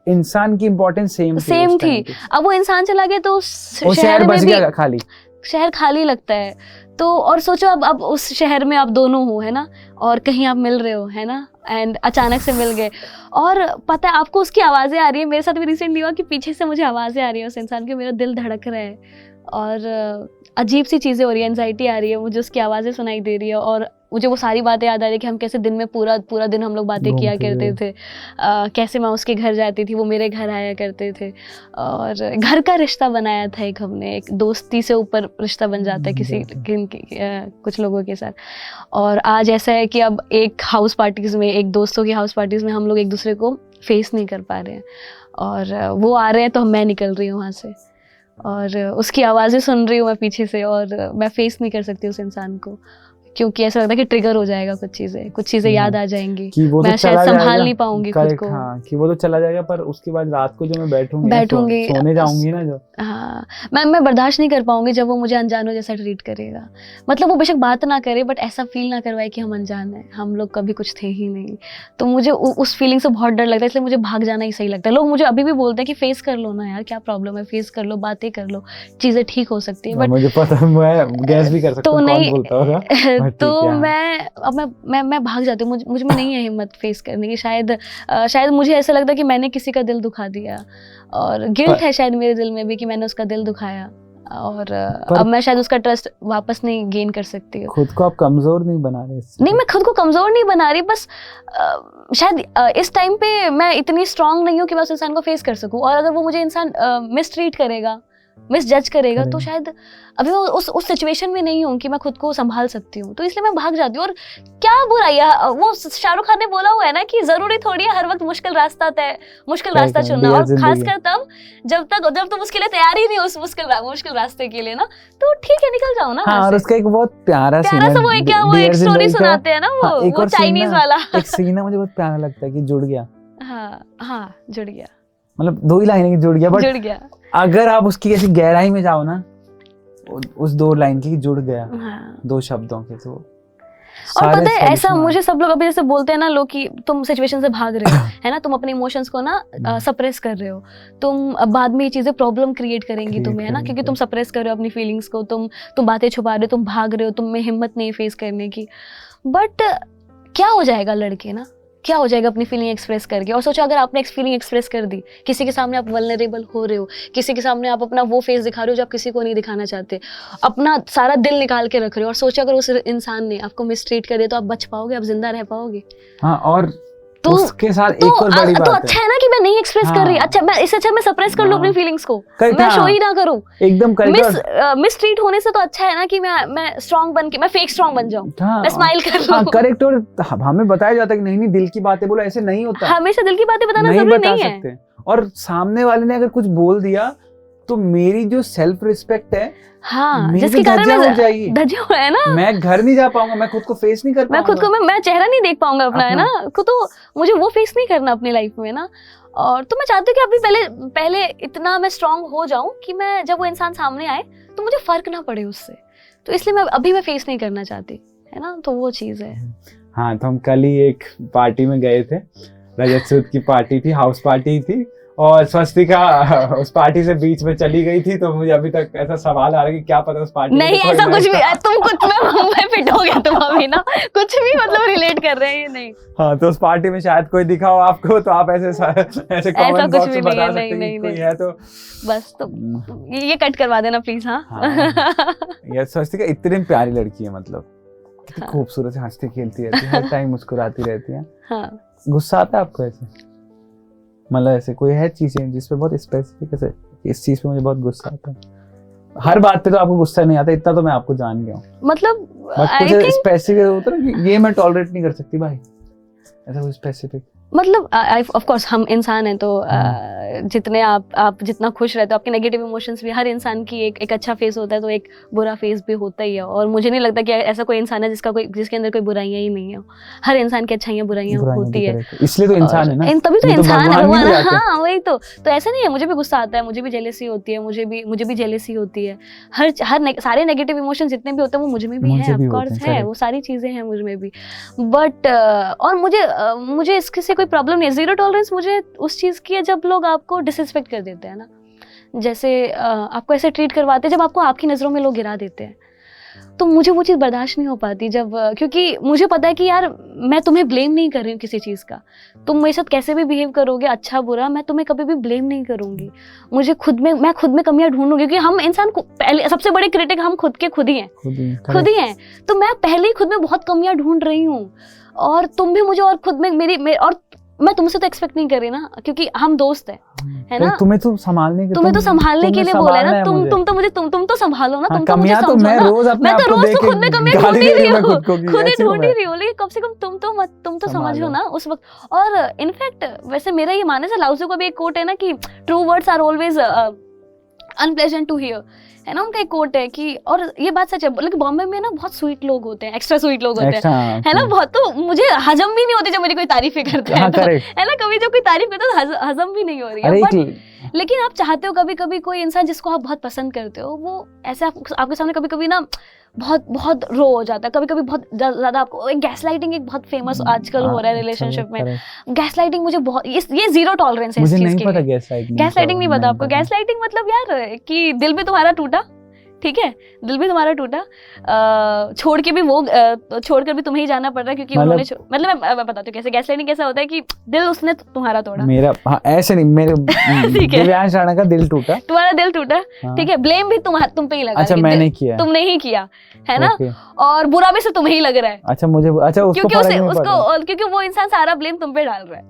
इंसान की इम्पोर्टेंस सेम थी। अब वो इंसान चला गया तो वो शहर बच गया खाली, शहर खाली लगता है। तो और सोचो अब उस शहर में आप दोनों हो, है ना, और कहीं आप मिल रहे हो, है ना, एंड अचानक से मिल गए, और पता है आपको उसकी आवाज़ें आ रही है। मेरे साथ भी रिसेंटली हुआ कि पीछे से मुझे आवाज़ें आ रही है उस इंसान की, मेरा दिल धड़क रहा है, और अजीब सी चीज़ें हो रही है, एंजाइटी आ रही है, मुझे उसकी आवाज़ें सुनाई दे रही है, और मुझे वो सारी बातें याद आ रही है कि हम कैसे दिन में पूरा दिन हम लोग बातें किया करते थे, कैसे मैं उसके घर जाती थी, वो मेरे घर आया करते थे, और घर का रिश्ता बनाया था एक हमने, एक दोस्ती से ऊपर रिश्ता बन जाता है कुछ लोगों के साथ। और आज ऐसा है कि अब एक दोस्तों की हाउस पार्टीज़ में हम लोग एक दूसरे को फेस नहीं कर पा रहे हैं, और वो आ रहे हैं तो मैं निकल रही हूँ वहाँ से, और उसकी आवाज़ें सुन रही हूँ मैं पीछे से, और मैं फेस नहीं कर सकती उस इंसान को, क्योंकि ऐसा लगता है कि ट्रिगर हो जाएगा, कुछ चीज़ें याद आ जाएंगी, मैं शायद संभाल नहीं पाऊंगी खुद को। हाँ, कि वो तो चला जाएगा, पर उसके बाद रात को जो मैं बैठूंगी सोने जाऊंगी ना, जो हाँ मैं बर्दाश्त नहीं कर पाऊंगी जब वो मुझे अनजानों जैसा ट्रीट करेगा। मतलब वो बेशक बात ना करे, बट ऐसा फील ना करवाए कि हम अनजान हैं, हम लोग कभी कुछ थे ही नहीं। तो मुझे उस फीलिंग से बहुत डर लगता है, इसलिए मुझे भाग जाना ही सही लगता है। लोग मुझे अभी भी बोलते हैं कि फेस कर लो ना यार, क्या प्रॉब्लम है, फेस कर लो, बातें कर लो, चीज़ें ठीक हो सकती है। बट मुझे पता, मैं गैस भी कर सकता हूँ कौन बोलता होगा। तो मैं भाग जाती हूँ, मुझ में नहीं है हिम्मत फेस करने की। शायद मुझे ऐसा लगता है कि मैंने किसी का दिल दुखा दिया, और गिल्ट है शायद मेरे दिल में भी कि मैंने उसका दिल दुखाया, और अब मैं शायद उसका ट्रस्ट वापस नहीं गेन कर सकती हूँ। खुद को आप कमजोर नहीं बना रहे? नहीं, मैं खुद को कमजोर नहीं बना रही, बस शायद इस टाइम पे मैं इतनी स्ट्रांग नहीं हूँ कि मैं उस इंसान को फेस कर सकूँ। और अगर वो मुझे इंसान मिसट्रीट करेगा, मिसजज करेगा, तो शायद अभी मैं उस सिचुएशन में नहीं हूँ कि मैं खुद को संभाल सकती हूँ, तो इसलिए मैं भाग जाती हूँ। और क्या बुराई है, वो शाहरुख खान ने बोला हुआ है ना कि जरूरी थोड़ी है हर वक्त मुश्किल रास्ता चुनना, और खासकर तब जब तुम उसके लिए तैयार ही नहीं हो उस मुश्किल रास्ते के लिए ना, तो ठीक है, निकल जाओ ना। हाँ, और उसका एक बहुत प्यारा सीन है, वो एक स्टोरी सुनाते हैं ना, वो चाइनीज वाला एक सीन है, मुझे बहुत प्यारा लगता है कि जुड़ गया। हाँ जुड़ गया, मतलब 2 ही लाइन की जुड़ गया, अगर आप उसकी ऐसी गहराई में जाओ ना, उस 2 लाइन की जुड़ गया, 2 शब्दों के, तो और पता है ऐसा मुझे सब लोग अभी जैसे बोलते हैं ना लोग कि तुम सिचुएशन से भाग रहे हो, है ना, तुम अपने इमोशंस को ना सप्रेस कर रहे हो, तुम बाद में ये चीजें प्रॉब्लम क्रिएट करेंगी तुम्हें, है ना, क्योंकि तुम सप्रेस कर रहे हो अपनी फीलिंग्स को, तुम बातें छुपा रहे हो, तुम भाग रहे हो, तुम में हिम्मत नहीं फेस करने की। बट क्या हो जाएगा लड़के ना, क्या हो जाएगा अपनी फीलिंग एक्सप्रेस करके। और सोचो अगर आपने फीलिंग एक्सप्रेस कर दी, किसी के सामने आप वल्नरेबल हो रहे हो, किसी के सामने आप अपना वो फेस दिखा रहे हो जो आप किसी को नहीं दिखाना चाहते, अपना सारा दिल निकाल के रख रहे हो, और सोचो अगर उस इंसान ने आपको मिसट्रीट कर दिया, तो आप बच पाओगे, आप जिंदा रह पाओगे? हाँ, और तो उसके साथ एक और बड़ी बात तो अच्छा है ना कि मैं नहीं एक्सप्रेस कर रही। अच्छा, मैं इससे अच्छा मैं सप्रेस कर लूं अपनी फीलिंग्स को, मैं शो ही ना करूं एकदम। मिसट्रीट होने से तो अच्छा है ना कि मैं स्ट्रांग बन के, मैं फेक स्ट्रांग बन जाऊं, मैं स्माइल कर लूं। करेक्ट। और हमें बताया जाता है कि नहीं दिल की बातें बोलो, ऐसे नहीं होता, हमेशा दिल की बातें बताना जरूरी नहीं है। और सामने वाले ने अगर कुछ बोल दिया तो मेरी जो सेल्फ रिस्पेक्ट है, हाँ, मेरी जिसके तो कारण धज्जियां मैं उड़ जाएगी। धज्जियां उड़- है ना, मैं घर नहीं जा पाऊंगा, मैं खुद को फेस नहीं कर मैं खुद पाऊंगा। को मैं चेहरा नहीं देख पाऊंगा अपना, है अपना। ना, को तो मुझे वो फेस नहीं करना अपनी लाइफ में ना। और तो मैं चाहती हूँ कि अभी पहले इतना मैं स्ट्रांग हो जाऊं कि मैं जब वो इंसान सामने आए तो मुझे फर्क ना पड़े उससे, तो इसलिए मैं फेस नहीं करना चाहती, है ना, तो वो चीज है। हाँ, तो हम कल ही एक पार्टी में गए थे, रजत सूद की पार्टी थी, हाउस पार्टी थी, और स्वस्तिका उस पार्टी से बीच में चली गई थी। तो मुझे अभी तक ऐसा सवाल आ रहा है कि क्या पता उस पार्टी में नहीं तो कोई ऐसा कुछ मैच भी, था। तुम कुछ में फिट हो गए तुम अभी ना, कुछ भी मतलब रिलेट कर रहे हैं, नहीं हाँ, तो उस पार्टी में शायद कोई दिखा हो आपको, तो आप ऐसे कमेंट कुछ बॉक्स भी में नहीं बता है, सकते हैं नहीं, कि कोई नहीं। है तो। बस तो ये कट करवा देना प्लीज। हाँ, यार स्वस्तिका इतनी प्यारी लड़की है, मतलब कितनी हाँ। खूबसूरत है, हंसती खेलती रहती है, हर टाइम मुस्कुराती रहती है। हाँ। गुस्सा आता है आपको ऐसे? मतलब ऐसे कोई है चीजें जिसपे बहुत स्पेसिफिक, ऐसे इस चीज पे मुझे बहुत गुस्सा आता है? हर बात पे तो आपको गुस्सा नहीं आता, इतना तो मैं आपको जान गया हूँ। मतलब बट आई कुछ थिंक स्पेसिफिक होता है ना कि ये मैं टॉलरेट नहीं कर सकती भाई, ऐसा कुछ स्पेसिफिक। मतलब ऑफ कोर्स हम इंसान हैं, तो जितने आप जितना खुश रहते हो, आपके नेगेटिव इमोशंस भी, हर इंसान की एक अच्छा फेस होता है तो एक बुरा फेस भी होता ही है। और मुझे नहीं लगता कि ऐसा कोई इंसान है जिसके अंदर कोई बुराइयां ही नहीं है। हर इंसान की अच्छाइयां बुराइयां होती है, इसलिए तो इंसान है ना, तभी तो नहीं तो इंसान है, भगवान भगवान। नहीं जाते। हाँ वही तो ऐसा नहीं है, मुझे भी गुस्सा आता है, मुझे भी जेलेसी होती है, मुझे भी जेलेसी होती है। सारे नेगेटिव इमोशंस जितने भी होते हैं वो मुझ में भी मुझे हैं, भी ऑफ होते कोर्स हैं, है, वो सारी चीजें हैं मुझ में भी। बट और मुझे इसके से कोई प्रॉब्लम नहीं है। जीरो टॉलरेंस मुझे उस चीज की है जब लोग आपको डिसरिस्पेक्ट कर देते हैं ना, जैसे आपको ऐसे ट्रीट करवाते हैं जब आपको आपकी नजरों में लोग गिरा देते हैं, तो मुझे वो चीज़ बर्दाश्त नहीं हो पाती। जब क्योंकि मुझे पता है कि यार मैं तुम्हें ब्लेम नहीं कर रही हूँ किसी चीज़ का, तुम मेरे साथ कैसे भी बिहेव करोगे, अच्छा बुरा, मैं तुम्हें कभी भी ब्लेम नहीं करूँगी। मैं खुद में कमियां ढूंढूंगी, क्योंकि हम इंसान को पहले सबसे बड़े क्रिटिक हम खुद ही हैं। तो मैं पहले ही खुद में बहुत कमियां ढूंढ रही हूँ, और तुम भी मुझे, और खुद में और मैं तुमसे तो एक्सपेक्ट नहीं कर रही ना, क्योंकि हम दोस्त हैं, है ना। तुम्हें तो संभालने के लिए बोला है ना, तुम तो संभालो ना, तुम तो मुझे तो समझो मैं ना। रोज अपने मैं तो आप को रोज देख तो खुद में कमियां ढूंढ ही रही हूँ, खुद ही ढूंढ ही रही हूँ, लेकिन कम से कम तुम तो समझो ना उस वक्त। और इनफैक्ट वैसे मेरा ये मानना है, लाउज़ू का भी एक कोट है ना कि true words are always unpleasant to hear, है ना, उनका एक कोट है कि, और ये बात सच है, लेकिन बॉम्बे में ना बहुत स्वीट लोग होते हैं, एक्स्ट्रा स्वीट लोग होते हैं, है ना, बहुत। तो मुझे हजम भी नहीं होती जब मेरी कोई तारीफें करता है, तो, है ना, कभी जब कोई तारीफ करता है तो हजम भी नहीं हो रही है। बट लेकिन आप चाहते हो कभी कभी कोई इंसान जिसको आप बहुत पसंद करते हो, वो ऐसे आपके सामने कभी कभी ना बहुत रो हो जाता है, कभी कभी बहुत ज्यादा आपको। एक गैसलाइटिंग एक बहुत फेमस आजकल हो रहा है रिलेशनशिप में, गैसलाइटिंग मुझे बहुत, ये जीरो टॉलरेंस है इस चीज के लिए। गैसलाइटिंग नहीं पता आपको? गैसलाइटिंग मतलब यार कि दिल भी तुम्हारा टूटा, ठीक है, दिल भी तुम्हारा टूटा, छोड़ कर भी तुम्हें ही जाना पड़ रहा है, क्योंकि उन्होंने, मतलब मैं बताती हूँ कैसे गैसलाइटिंग कैसा होता है कि दिल उसने तुम्हारा तोड़ा, मेरा, हाँ, ऐसे नहीं, मेरे दिव्यांश राणा का दिल टूटा, तुम्हारा दिल टूटा, ठीक है, ब्लेम भी तुम पे ही लगा। अच्छा, मैंने किया, तुमने ही किया, है ना, और बुरा भी सिर्फ तुम्हें ही लग रहा है। अच्छा, मुझे, अच्छा, क्योंकि वो इंसान सारा ब्लेम तुम पे डाल रहा है।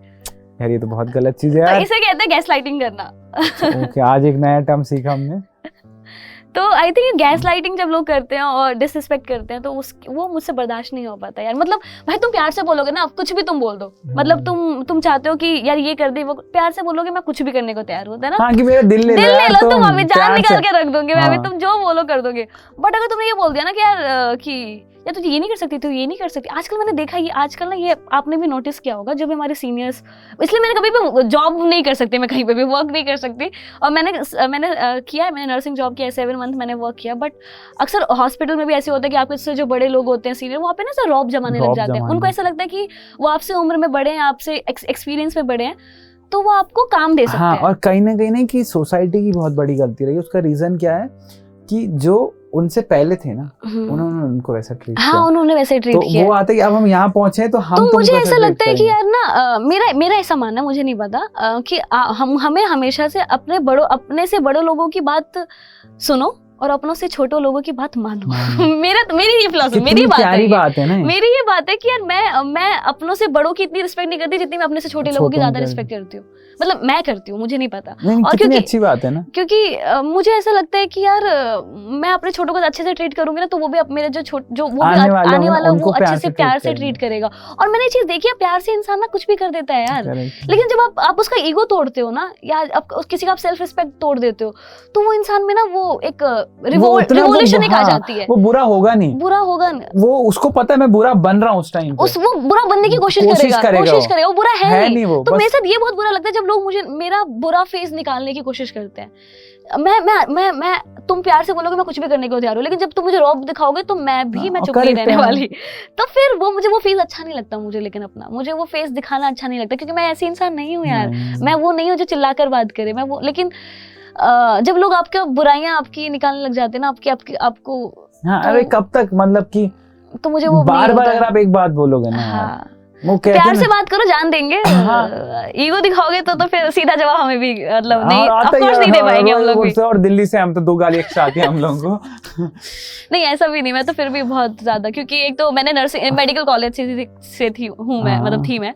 यार ये तो बहुत गलत चीज है यार, तो इसे कहते हैं गैसलाइटिंग करना। ओके, आज एक नया टर्म सीखा हमने। तो आई थिंक गैस लाइटिंग जब लोग करते हैं और डिसरिस्पेक्ट करते हैं, तो वो मुझसे बर्दाश्त नहीं हो पाता यार। मतलब भाई तुम प्यार से बोलोगे ना, कुछ भी तुम बोल दो, मतलब तुम चाहते हो कि यार ये कर दे, वो प्यार से बोलोगे, मैं कुछ भी करने को तैयार होता है ना। हाँ, कि मेरा दिल ले लो, तुम अभी जान निकाल के रख दोगे, मैं अभी तुम जो बोलो कर दोगे। बट अगर तुमने ये बोल दिया ना कि यार या तू ये नहीं कर सकती, तू ये नहीं कर सकती। आजकल मैंने देखा ये, आजकल ना ये आपने भी नोटिस किया होगा, जब हमारे सीनियर्स, इसलिए मैंने कभी भी जॉब नहीं कर सकती, मैं कहीं पे भी वर्क नहीं कर सकती। और मैंने किया है, मैंने नर्सिंग जॉब किया है, 7 मंथ मैंने वर्क किया। बट अक्सर हॉस्पिटल में भी ऐसे होता है कि आपके से जो बड़े लोग होते हैं सीनियर, वहाँ पे ना सर रौब जमाने लग जाते हैं। उनको ऐसा लगता है कि वो आपसे उम्र में बड़े हैं, आपसे एक्सपीरियंस में बड़े हैं, तो वो आपको काम दे सकते हैं। और कहीं ना कहीं कि सोसाइटी की बहुत बड़ी गलती रही। उसका रीजन क्या है कि जो उनसे पहले थे ना, उन्होंने उनको वैसा ट्रीट किया। हाँ, उन्होंने वैसे ट्रीट किया। वो आते कि अब हम यहाँ पहुंचे तो हम, तो मुझे ऐसा लगता है कि यार ना, मेरा ऐसा मानना, मुझे नहीं पता कि हमें हमेशा से अपने से बड़ों लोगों की बात सुनो और अपनों से छोटे लोगों की बात मानो। मेरी ये फिलॉसफी, मेरी बात प्यारी बात है ना, मेरी ये बात है कि यार मैं अपनों से बड़ों की इतनी रिस्पेक्ट नहीं करती जितनी मैं अपने से छोटे लोगों की ज्यादा रिस्पेक्ट करती हूँ। मतलब मैं करती हूँ, मुझे नहीं पता। और कितनी अच्छी बात है ना, क्योंकि मुझे ऐसा लगता है कि यार मैं अपने छोटों को अच्छे से ट्रीट करूंगी ना, तो वो भी मेरे जो वो आने वाला वो अच्छे से प्यार से ट्रीट करेगा। और मैंने ये चीज देखी है, प्यार से इंसान ना कुछ भी कर देता है यार। लेकिन जब आप उसका ईगो तोड़ते हो ना, या किसी का आप सेल्फ रिस्पेक्ट तोड़ देते हो, तो वो इंसान में ना वो एक रिवोल्यूशन एक आ जाती है। वो बुरा होगा नहीं, वो उसको पता है मैं बुरा बन रहा हूँ उस टाइम, वो बुरा बनने की कोशिश करेगा, वो बुरा है नहीं। वो तो मेरे साथ ये बहुत बुरा लगता है जब लोग मुझे मेरा बुरा फेस निकालने की कोशिश करते हैं। मैं तुम प्यार से बोलोगे मैं कुछ भी करने को तैयार हूँ, लेकिन जब तुम मुझे रौब दिखाओगे तो मैं चुप नहीं रहने वाली। तो फिर वो फेस अच्छा नहीं लगता मुझे। लेकिन मुझे वो फेस दिखाना अच्छा नहीं लगता, क्योंकि मैं ऐसी इंसान नहीं हूँ यार। मैं वो नहीं हूँ जो चिल्लाकर बात करे। लेकिन जब लोग आपका बुराइयां आपकी निकालने लग जाते हैं ना, आपको अरे कब तक, मतलब कि तो मुझे वो बार अगर आप एक बात बोलोगे ना, वो प्यार से बात करो, जान देंगे। ईगो दिखाओगे तो फिर सीधा जवाब हमें भी मतलब नहीं, ऑफ कोर्स नहीं दे पाएंगे हम लोग भी। और दिल्ली से हम तो 2 गाली एक्स्ट्रा आती है हम लोगों को। नहीं ऐसा भी नहीं, मैं तो फिर भी बहुत ज्यादा, क्योंकि एक तो मैंने नर्सिंग मेडिकल कॉलेज से हूँ मैं, मतलब थी मैं,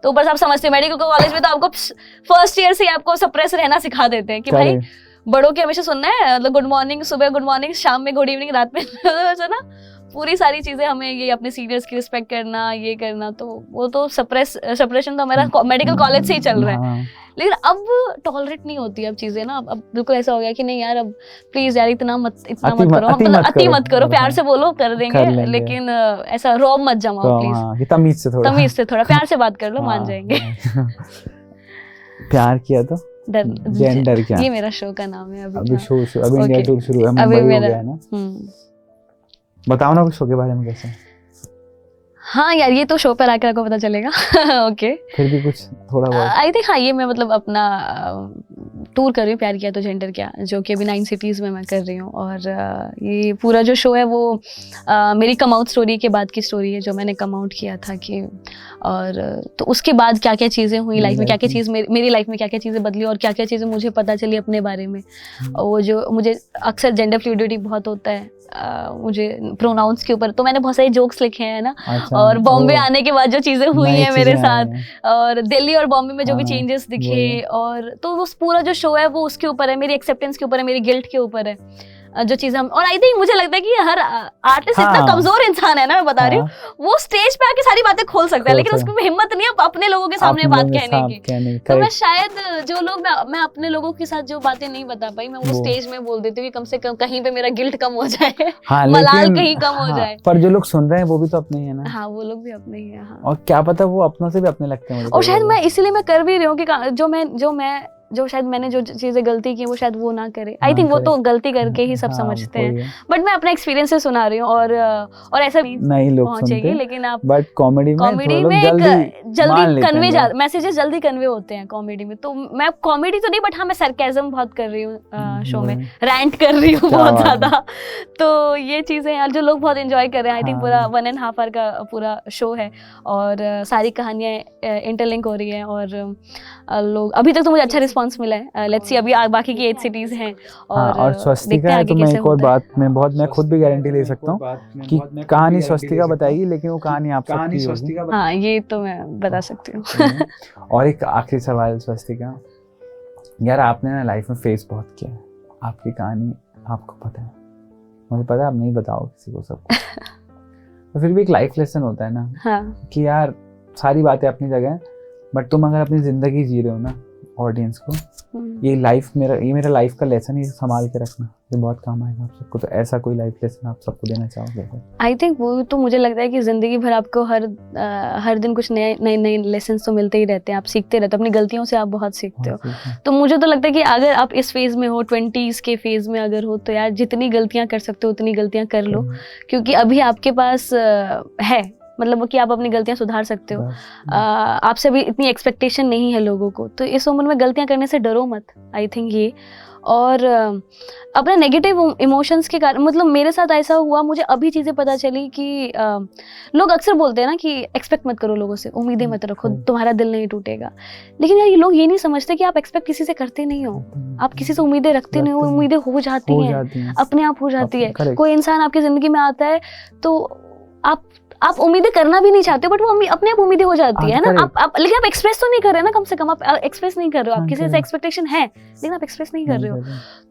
तो ऊपर से आप समझते हैं मेडिकल कॉलेज में तो आपको फर्स्ट ईयर से आपको सप्रेस रहना सिखा देते हैं कि भाई बड़ों की हमेशा सुनना है, मतलब गुड मॉर्निंग सुबह, गुड मॉर्निंग शाम में, गुड इवनिंग रात में, वैसे ना पूरी सारी चीजें हमें, ये अपने सीनियर्स की रिस्पेक्ट करना, ये करना, तो वो तो सप्रेशन तो हमारा मेडिकल कॉलेज से ही चल रहा है। लेकिन अब टॉलरेट नहीं होती अब चीजें ना, अब बिल्कुल ऐसा हो गया कि नहीं यार अब प्लीज यार इतना मत करो, अति मत करो, प्यार से बोलो कर देंगे, लेकिन ऐसा रॉब मत जमाओ प्लीज, तमीज से थोड़ा प्यार से बात कर लो, मान जाएंगे। प्यार किया तो जेंडर क्या, ये मेरा शो का नाम है अभी इंडिया टूर शुरू है, मुंबई हो गया है ना। बताओ ना कुछ शो के बारे में कैसे। हाँ यार ये तो शो पर आकर आपको पता चलेगा। ओके फिर भी कुछ थोड़ा बहुत आई थिंक। हाँ ये मैं मतलब अपना टूर कर रही हूँ, प्यार किया तो जेंडर क्या, जो कि अभी 9 सिटीज़ में मैं कर रही हूँ। और ये पूरा जो शो है वो मेरी कम आउट स्टोरी के बाद की स्टोरी है, जो मैंने कम आउट किया था कि, और तो उसके बाद क्या क्या चीज़ें हुई लाइफ में, क्या क्या चीज़ मेरी लाइफ में क्या क्या चीज़ें बदली, और क्या क्या चीज़ें मुझे पता चली अपने बारे में। वो जो मुझे अक्सर जेंडर फ्लूइडिटी बहुत होता है मुझे प्रोनाउंस के ऊपर, तो मैंने बहुत सारे जोक्स लिखे हैं ना। और बॉम्बे आने के बाद जो चीजें हुई हैं मेरे साथ, और दिल्ली और बॉम्बे में जो भी चेंजेस दिखे, और तो वो पूरा जो शो है वो उसके ऊपर है, मेरी एक्सेप्टेंस के ऊपर है, मेरी गिल्ट के ऊपर है जो चीज़ हम। और आई थिंक मुझे लगता है कि हर आर्टिस्ट इतना कमजोर इंसान है ना, मैं बता रही हूँ, वो स्टेज पे आके सारी बातें खोल सकता है, लेकिन उसको हिम्मत नहीं है अपने लोगों के सामने बात कहने की। तो मैं शायद जो लोग मैं अपने लोगों के साथ जो बातें नहीं बता पाई, मैं वो स्टेज में बोल देती हूँ, कम से कम कहीं पे मेरा गिल्ट कम हो जाए, मलाल कहीं कम हो जाए। पर जो लोग सुन रहे हैं वो भी तो अपने ही है ना। हाँ वो लोग भी अपने ही है। और क्या पता वो अपनों से भी अपने लगते हैं, और शायद मैं इसीलिए मैं कर भी रही हूँ कि जो शायद मैंने जो चीजें गलती की वो शायद वो ना करे। आई थिंक वो तो गलती करके ही सब समझते हैं, बट मैं अपना एक्सपीरियंस से सुना रही हूँ। और ऐसा नहीं लोग पहुंचेगी, लेकिन आप बट कॉमेडी में जल्दी कन्वे मैसेजेस जल्दी कन्वे होते हैं कॉमेडी में। तो मैं कॉमेडी तो नहीं, बट हाँ मैं सरकाज़म बहुत कर रही हूँ शो में, रैंट कर रही हूँ बहुत ज्यादा। तो ये चीजें यार जो लोग बहुत एंजॉय कर रहे हैं। आई थिंक पूरा 1.5 आवर का पूरा शो है, और सारी कहानियां इंटरलिंक हो रही है, और लोग अभी तक तो मुझे अच्छा रिस्पांस मिला है। लेट्स सी अभी बाकी की 8 सिटीज हैं। और स्वस्तिका है तो मैं एक और बात मैं खुद भी गारंटी ले सकता हूँ कि कहानी स्वस्तिका बताएगी, लेकिन वो कहानी आप सबकी होगी। हाँ ये तो मैं बता सकती हूँ। और एक आखिरी सवाल स्वस्तिका, यार आपने ना लाइफ में फेस बहुत किया है, आपकी कहानी आपको पता है, मुझे पता है आप नहीं बताओ किसी को सब तो फिर भी एक लाइफ लेसन होता है ना। हाँ। कि यार सारी बातें अपनी जगह है, बट तुम अगर अपनी जिंदगी जी रहे हो ना ऑडियंस को, ये मेरा लाइफ का लेसन, ये संभाल के रखना, ये बहुत काम आएगा आप सबको। तो ऐसा कोई लाइफ लेसन आप सबको देना चाहोगे? आई थिंक वो तो मुझे लगता है कि जिंदगी भर आपको हर दिन कुछ नए लेसन तो मिलते ही रहते हैं, आप सीखते रहते हो, अपनी गलतियों से आप बहुत सीखते हो। तो मुझे तो लगता है कि अगर आप इस फेज में हो, 20s के फेज में अगर हो, तो यार जितनी गलतियां कर सकते हो उतनी गलतियां कर लो, क्योंकि अभी आपके पास है, मतलब कि आप अपनी गलतियां सुधार सकते हो। आपसे भी इतनी एक्सपेक्टेशन नहीं है लोगों को, तो इस उम्र में गलतियां करने से डरो मत। आई थिंक ये, और अपने नेगेटिव इमोशंस के कारण, मतलब मेरे साथ ऐसा हुआ, मुझे अभी चीज़ें पता चली कि लोग अक्सर बोलते हैं ना कि एक्सपेक्ट मत करो लोगों से, उम्मीदें मत रखो, तुम्हारा दिल नहीं टूटेगा। लेकिन यार ये लोग ये नहीं समझते कि आप एक्सपेक्ट किसी से करते नहीं हो, आप किसी से उम्मीदें रखते नहीं हो, उम्मीदें हो जाती हैं, अपने आप हो जाती है। कोई इंसान आपकी ज़िंदगी में आता है तो आप उम्मीदें करना भी नहीं चाहते, बट वो अपने आप उम्मीदें हो जाती है ना। आप लेकिन आप एक्सप्रेस तो नहीं कर रहे ना, कम से कम आप एक्सप्रेस नहीं कर रहे हो, आप किसी से एक्सपेक्टेशन है लेकिन आप एक्सप्रेस नहीं कर रहे हो।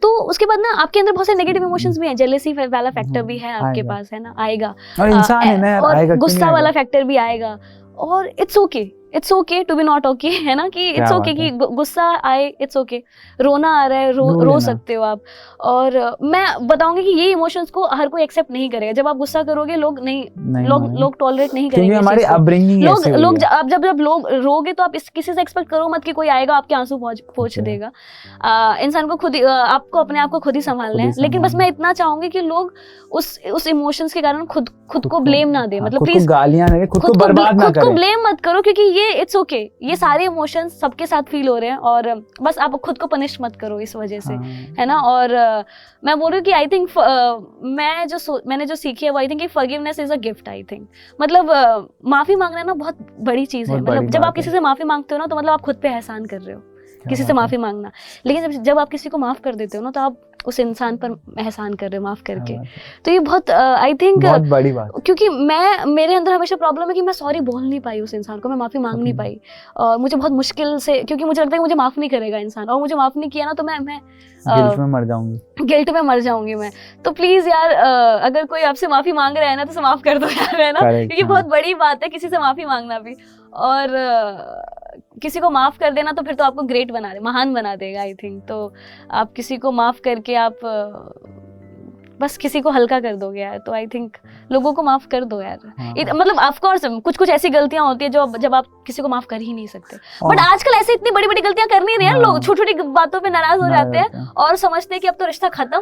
तो उसके बाद ना आपके अंदर बहुत सारे नेगेटिव इमोशंस भी हैं, जेलेसी वाला फैक्टर भी है आपके पास, है ना, आएगा, और इंसान है ना यार, और गुस्सा वाला फैक्टर भी आएगा। और it's okay to be not okay, है ना, कि इट्स ओके कि गुस्सा आए, इट्स ओके, रोना आ रहा है, रो सकते हो आप। और मैं बताऊंगी कि ये इमोशंस को हर कोई एक्सेप्ट नहीं करेगा। जब आप गुस्सा करोगे लोग लोग टॉलरेट नहीं करेंगे, क्योंकि हमारी अपब्रिंगिंग ऐसी हुई लोग है। जब लोग रोगे तो आप किसी से एक्सपेक्ट करो मत कि कोई आएगा आपके आंसू पोंछ देगा। इंसान को खुद आपको अपने आप को खुद ही संभालना है। लेकिन बस मैं इतना चाहूंगी कि लोग उस इमोशंस के कारण खुद को ब्लेम ना दे, मतलब प्लीज गालियां नहीं, खुद को बर्बाद ना करें, खुद को ब्लेम मत करो, क्योंकि ये इट्स ओके, ये सारे इमोशंस सबके साथ फील हो रहे हैं, और बस आप खुद को पनिश मत करो इस वजह से, है ना। और मैं बोल रही हूँ कि आई थिंक मैंने जो सीखी है वो I think forgiveness is a gift. I think मतलब माफी मांगना ना बहुत बड़ी चीज है। मतलब जब आप किसी से माफी मांगते हो ना तो मतलब आप खुद पे एहसान कर रहे हो, किसी से माफी मांगना। लेकिन जब आप किसी को माफ कर देते हो ना तो आप उस इंसान पर एहसान कर रहे हो माफ करके। तो ये बहुत आई थिंक बहुत बड़ी बात, क्योंकि मेरे अंदर हमेशा प्रॉब्लम है कि मैं सॉरी बोल नहीं पाई उस इंसान को, मैं माफी मांग नहीं पाई, और मुझे बहुत मुश्किल से, क्योंकि मुझे लगता है कि मुझे माफ नहीं करेगा इंसान, और मुझे माफ नहीं किया ना तो मैं गिल्ट में मर जाऊंगी मैं। तो प्लीज यार अगर कोई आपसे माफी मांग रहा है ना तो माफ कर दो यार, है ना, क्योंकि बहुत बड़ी बात है किसी से माफी मांगना भी। और किसी को माफ कर देना तो फिर तो आपको ग्रेट बना दे, महान बना देगा आई थिंक। तो आप किसी को माफ करके आप बस किसी को हल्का कर दोगे यार, तो आई थिंक लोगों को माफ कर दो यार। मतलब ऑफ कोर्स कुछ ऐसी गलतियां होती है जो जब आप किसी को माफ कर ही नहीं सकते, बट आजकल ऐसे इतनी बड़ी बड़ी गलतियां कर नहीं रहे हैं लोग, छोटी छोटी बातों पे नाराज हो जाते हैं और समझते हैं कि अब तो रिश्ता खत्म।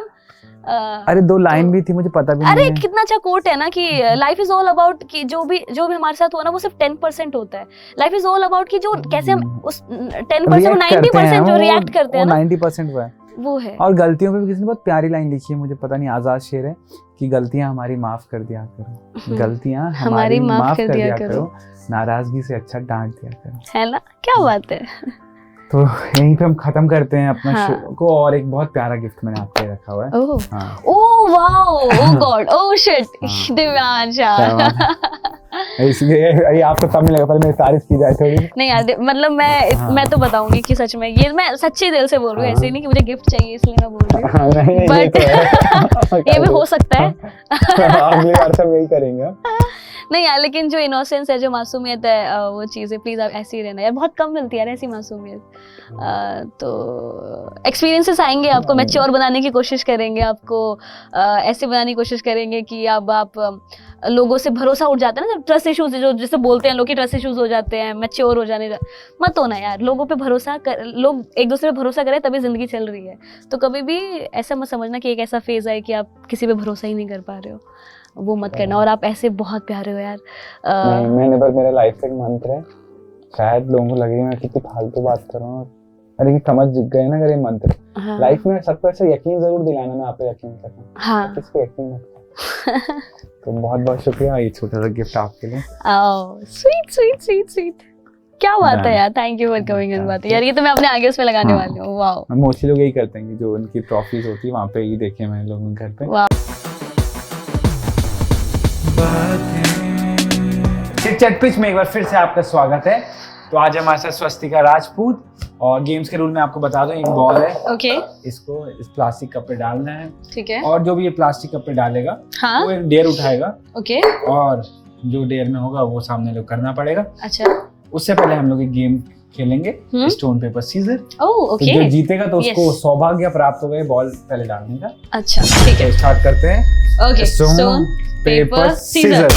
अरे 2 लाइन भी थी, मुझे पता भी नहीं। अरे कितना अच्छा कोट है ना कि लाइफ इज ऑल अबाउट कि जो भी हमारे साथ हुआ ना वो सिर्फ 10% होता है। लाइफ इज ऑल अबाउट कि जो कैसे हम उस 10% 90% जो रिएक्ट करते हैं ना 90% वो है। और गलतियों पे भी किसी ने बहुत प्यारी लाइन लिखी है, मुझे पता नहीं, आजाद शेर है कि गलतियां हमारी माफ कर दिया करो, गलतियां हमारी माफ कर दिया करो, नाराजगी से अच्छा डांट दिया करो, है ना। क्या बात है। तो यहीं पे हम खत्म करते हैं अपना शो को, और एक बहुत प्यारा गिफ्ट मैंने आपके लिए रखा हुआ है। ओह वाओ, ओह गॉड, ओह शिट, दिव्यांश इसलिए ये आपको तब मिलेगा, पर मेरी तारीफ की जाए थोड़ी। नहीं यार, मतलब मैं तो बताऊंगी कि सच में ये मैं सच्चे दिल से बोल रही हूँ, ऐसे नहीं कि मुझे गिफ्ट चाहिए इसलिए मैं बोल रही हूँ, बट ये भी हो सकता है। अगली बार सब यही करेंगे। नहीं यार, लेकिन जो इनोसेंस है, जो मासूमियत है, वो चीज़ें प्लीज़ आप ऐसी ही रहना यार, बहुत कम मिलती है यार ऐसी मासूमियत। तो एक्सपीरियंसेस आएंगे, आपको मैच्योर बनाने की कोशिश करेंगे, आपको ऐसे बनाने की कोशिश करेंगे कि अब आप लोगों से भरोसा उठ जाता है ना, जब ट्रस्ट इश्यूज जो जैसे बोलते हैं लोग कि ट्रस्ट इश्यूज हो जाते हैं, मैच्योर हो जाने मत होना यार। लोगों पे भरोसा लोग एक दूसरे पे भरोसा करें तभी जिंदगी चल रही है। तो कभी भी ऐसा मत समझना कि एक ऐसा फेज है कि आप किसी पे भरोसा ही नहीं कर पा रहे हो, वो मत करना। और आप ऐसे बहुत प्यारे हो यार। मैंने बस मेरा लाइफ का एक मंत्र है, शायद लोगों को लगे मैं कितनी फालतू बात कर रहा हूँ, अरे समझ गए ना अगर ये मंत्र। लाइफ में सबको ऐसा यकीन जरूर दिलाना, मैं आप पे यकीन करता हूँ। हाँ। किस पे यकीन मत करो। तो बहुत बहुत शुक्रिया, ये छोटा सा गिफ्ट आपके लिए। स्वीट स्वीट स्वीट स्वीट, क्या बात है यार, thank you for coming in. बात यार, ये तो मैं अपने आगे उस पे लगाने वाली हूँ। वाओ, मोस्टली लोग यही करते हैं कि जो उनकी ट्रॉफीज होती है वहाँ पे ही देखे मैंने लोगों के घर पे। चिट पिच में एक बार फिर से आपका स्वागत है। तो आज हमारे साथ स्वस्तिका राजपूत, और गेम्स के रूल में आपको बता दूं, एक बॉल है, ओके, इसको इस प्लास्टिक कप पे डालना है, ठीक है, और जो भी ये प्लास्टिक कप पे डालेगा वो एक डेयर उठाएगा, ओके, और जो डेयर में होगा वो सामने लोग करना पड़ेगा। अच्छा, उससे पहले हम लोग एक गेम खेलेंगे, स्टोन पेपर सीजर। ओके, तो जो जीतेगा तो उसको सौभाग्य प्राप्त होगा बॉल पहले डालने का। अच्छा, ठीक है, तो स्टार्ट करते हैं। Okay, stone paper scissor.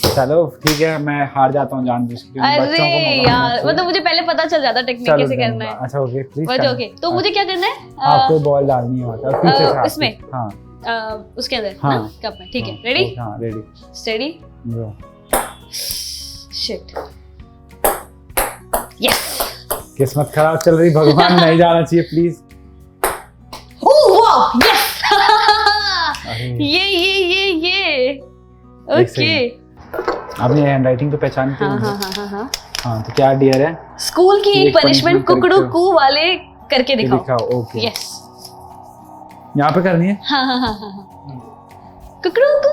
चलो ठीक है, मैं हार जाता हूँ जानबूझ के। अरे यार, मतलब मुझे पहले पता चल जाता टेक्निक कैसे करना है। अच्छा ओके, प्लीज। ओके, तो मुझे क्या करना है? आपको बॉल डालनी है पीछे से, इसमें, हाँ, उसके अंदर, हाँ, कप में, ठीक है, रेडी? हाँ, रेडी, स्टेडी, गो। शिट, यस, किस्मत खराब चल रही, भगवान नहीं जाना चाहिए प्लीज। ओह यस अरे ये एक ओके सेकंड। आपने हैंड राइटिंग तो पहचान की हाँ होगी। हाँ हाँ हाँ हाँ हाँ तो क्या डियर है? स्कूल की एक एक पनिशमेंट punishment कुकड़ू corrector। कू वाले करके दिखाओ दिखाओ, ओके। यस यहाँ पे करनी है। हाँ हाँ हाँ हाँ कुकड़ू कू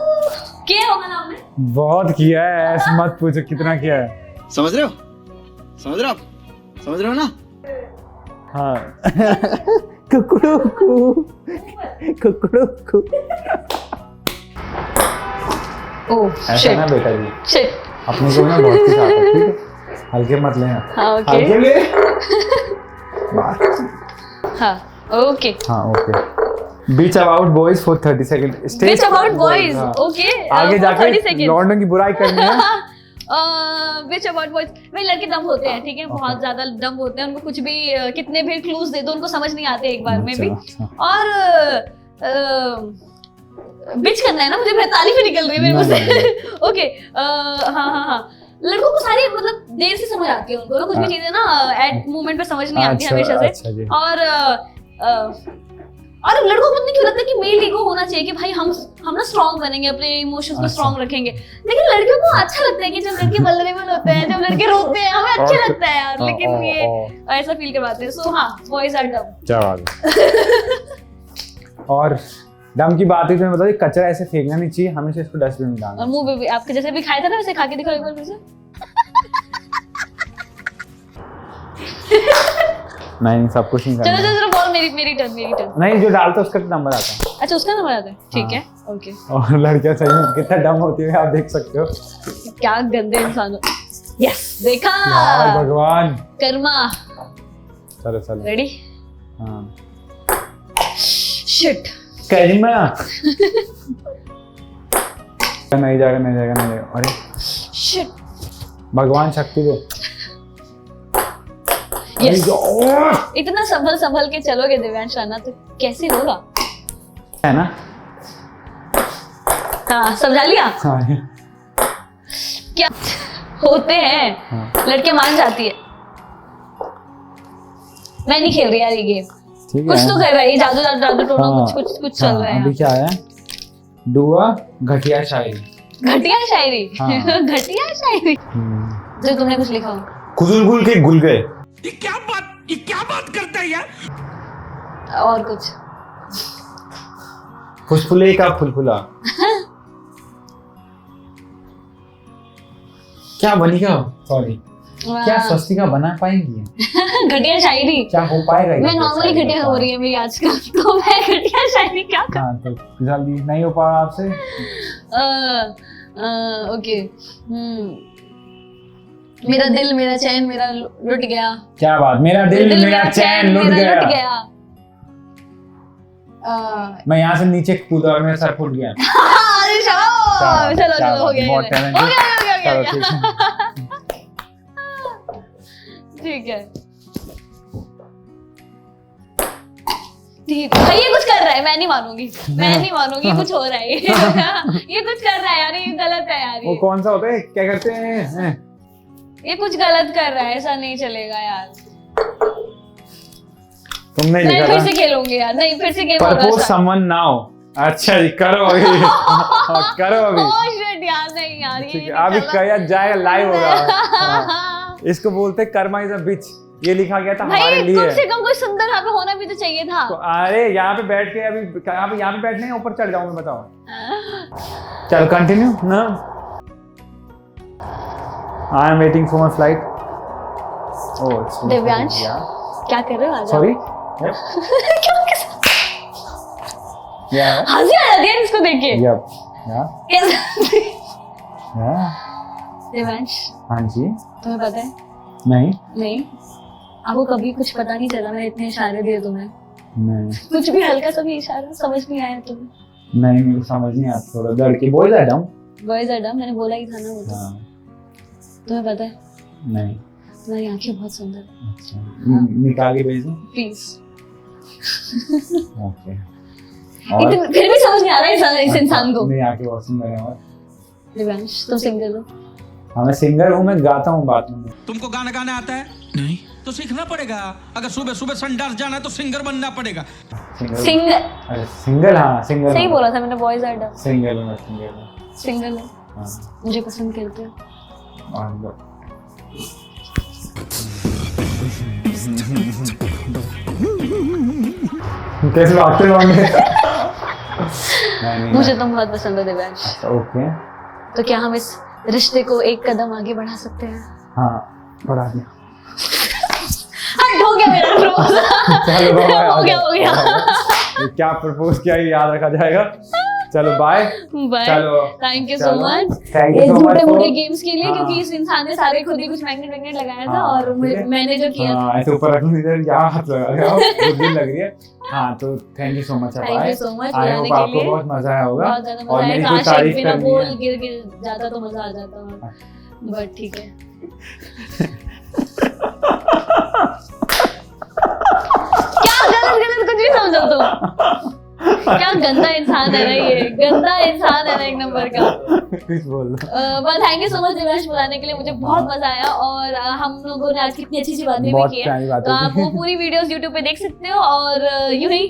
क्या होगा नाम में बहुत किया है, ऐसे मत पूछो कितना किया है। समझ रहे हो समझ रहे हो आप समझ रहे हो ना हाँ कुकड़ू कू कुकड़ू कू। ओह ऐसा ना बेटा जी, शिट अपने को ना बहुत कुछ आता है, ठीक है? हल्के मत लेना। हाँ ओके हल्के ले। हाँ ओके हाँ okay. Beach about boys for 30 second. Bitch about boys, okay, आगे for 30 जाके seconds. लौंडों की बुराई करनी है। बिच अबाउट बॉयज भाई लड़के दम होते हैं ठीक है बहुत ज्यादा दम होते हैं उनको कुछ भी कितने भी क्लूज दे दो उनको समझ नहीं आते एक बार में भी अच्छा। और बिच करना है ना मुझे तारीफ ही निकल रही है मेरे मुंह से ओके हाँ हाँ हाँ लड़कों को सारी मतलब देर से समझ आती है उनको ना कुछ भी चीजें ना एट मोमेंट पे समझ नहीं आती हमेशा से अच्छा जी। और लड़कों को नहीं लगता कि मेल ईगो होना चाहिए कि भाई हम ना स्ट्रांग बनेंगे अपने इमोशंस को स्ट्रांग रखेंगे लेकिन लड़कियों को अच्छा लगता है कि जब लड़के वल्नरेबल होते हैं जब लड़के रोते हैं हमें अच्छा लगता है यार लेकिन ये ऐसा फील करवाते हैं सो हाँ बॉयज आर डम क्या बात है। और दम की बात है तो मैं बता दी कचरा ऐसे फेंकना नहीं चाहिए, हमेशा इसको डस्टबिन में डालना। और मुंह पे भी आपके जैसे भी खाया था ना वैसे खा के दिखाओ एक बार फिर से नहीं सब कुछ नहीं चलो करना। चलो बॉल मेरी टर्न नहीं जो डालता है उसका नंबर आता है। अच्छा उसका नंबर आता है ठीक है ओके और लड़कियां सही में कितना डम होती है आप देख सकते हो। क्या गंदे इंसान हो यस देखा यार भगवान। कर्मा चलो चलो रेडी हाँ शिट करिश्मा। नहीं जाएगा। अरे शिट भगवान शक्ति दो। Yes oh! इतना संभल के चलोगे दिव्यांश राणा तो कैसे होगा है ना। हाँ समझा लिया हाँ क्या होते हैं हाँ। लड़के मान जाती है मैं नहीं खेल रही यार ये गेम ठीक है। कुछ तो कर रहा है ये जादू टोना हाँ, कुछ चल रहा है अभी क्या है डुआ घटिया शायरी। घटिया शायरी हाँ। घटिया शायरी जो तुमने कुछ लिखा हो खुदुल के गुल गए। ये क्या बात करता है यार और कुछ फुसफुले का फुलफुला। क्या बनेगा सॉरी क्या स्वस्तिका बना पाएंगी? घटिया शायरी क्या हो पाएगा ये? मैं नॉर्मली घटिया हो रही है मेरी आजकल तो मैं घटिया शायरी क्या कर हाँ तो जल्दी नहीं हो पा आपसे। ओके मेरा दिल मेरा चैन मेरा लुट गया क्या बात, मेरा दिल मेरा चैन लुट गया। मैं यहाँ से नीचे कूदा और मेरा सर फूट गया। अरे शाबाश चलो हो गया बहुत हो talented। गया चलो, ठीक है। ठीक है ठीक है भाई ये कुछ कर रहा है मैं नहीं मानूंगी कुछ हो रहा है ये कुछ कर रहा है यार ये गलत है यार वो कौन सा होता है क्या करते हैं? ये कुछ गलत कर रहा है ऐसा नहीं चलेगा यार तुमने मैं लिखा फिर था से खेलूंगे यार नहीं फिर से गेम प्रपोज समवन नाउ। अच्छा जी करो अभी। करो अभी ओह शिट यार नहीं यार ये ठीक है नहीं अभी चला। कया जाएगा लाइव होगा। हाँ। इसको बोलते कर्मा इज अ बिच। ये लिखा गया था हमारे भाई लिए। कम से कम कोई सुंदर यहाँ पे होना भी तो चाहिए था तो अरे यहाँ पे बैठ के अभी यहाँ पे बैठने ऊपर चढ़ जाऊँ मैं बताओ। चल कंटिन्यू ना। I am waiting for my flight. Oh Divyansh क्या कर रहे हो आज सॉरी। या हंसी आ जाती है इसको देख के यप या कैसे दिव्यांश हाँ जी तुम्हें पता है नहीं आपको कभी कुछ पता नहीं चला मैंने इतने इशारे दिए तुम्हें नहीं कुछ भी हल्का सा भी इशारा समझ नहीं आया तुम्हें नहीं मेरे को समझ नहीं आता थोड़ा लड़की बोल रहा डम। बॉयज आर डम मैंने बोला ही था ना वो तो हाँ तुम्हें पता है नहीं तुम्हारी आंखें बहुत सुंदर है अच्छा निकाल के भेजो। प्लीज ओके और फिर भी समझ नहीं आ रहा है इस इंसान को मेरी आंखें बहुत सुंदर है। और दिव्यांश तुम सिंगल हो हाँ मैं सिंगर हूँ मैं गाता हूँ बात में। तुमको गाना गाना आता है नहीं तो सीखना पड़ेगा। अगर सुबह सुबह संडास जाना है तो सिंगर बनना पड़ेगा। सिंगल अरे सिंगल, हाँ सिंगल सही बोला था मैंने, बॉयज आर डब। सिंगल में सिंगल सिंगल है, हाँ मुझे पसंद करते हैं। और कैसे भागते होंगे? मुझे तुम बहुत पसंद हो दिव्यांश, ओके तो क्या हम इस रिश्ते को एक कदम आगे बढ़ा सकते हैं? हाँ बढ़ा दिया। हो गया मेरा प्रपोज। चलो बाय, हो गया हो गया। ये क्या प्रपोज किया ये याद रखा जाएगा। चलो बाय। बाय, चलो थैंक यू सो चलो, मच thank you इस so much झूठे मूठे for- गेम्स के लिए, हाँ। क्योंकि इस इंसान ने सारे खुद ही कुछ मैग्नेट वैग्नेट लगाया था हाँ, और ठीक है। मैंने जो किया था। हाँ ऐसे ऊपर रखने दीजिए, यहाँ हाथ लगा रहे हो, बुद्धि लग रही है। हाँ तो thank you so much. Thank you so much I बुलाने होप के आपको लिए, बहुत मजा आया होगा बहुत ज्यादा और मजा मेरी आया। कोई काश एक तारीफ बिना करनी बोल है। गिर जाता तो मजा आ जाता, बट ठीक है। क्या गलत गलत कुछ भी समझो तुम, क्या गंदा इंसान है ना ये, गंदा इंसान है ना एक नंबर का। कुछ बोल दो। But thank you so much Divyansh बुलाने के लिए, मुझे बहुत मजा आया और हम लोगों ने आज कितनी अच्छी अच्छी बातें भी बहुत की प्यारी है। बातें तो आप की। वो पूरी वीडियोस YouTube पे देख सकते हो और यूं ही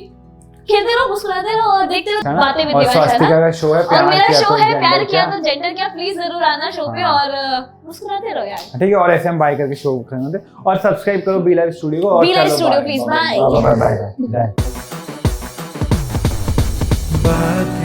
खेलते रहो, मुस्कुराते रहो और देखते रहो बातें भी और दिव्यांश, है स्वास्तिका ना? का शो है, और प्यार मेरा किया शो तो है जेंडर प्यार किया क्या। तो जेंडर क्या, प्लीज जरूर आना शो पे हाँ। और मुस्कुराते रहो यार। ठीक है, और ऐसे हम बाय करके शो करेंगे और सब्सक्राइब करो बी लाइव स्टूडियो को। और बी लाइव चलो, studio, bye, please, bye, bye। bye, bye, bye, bye। बात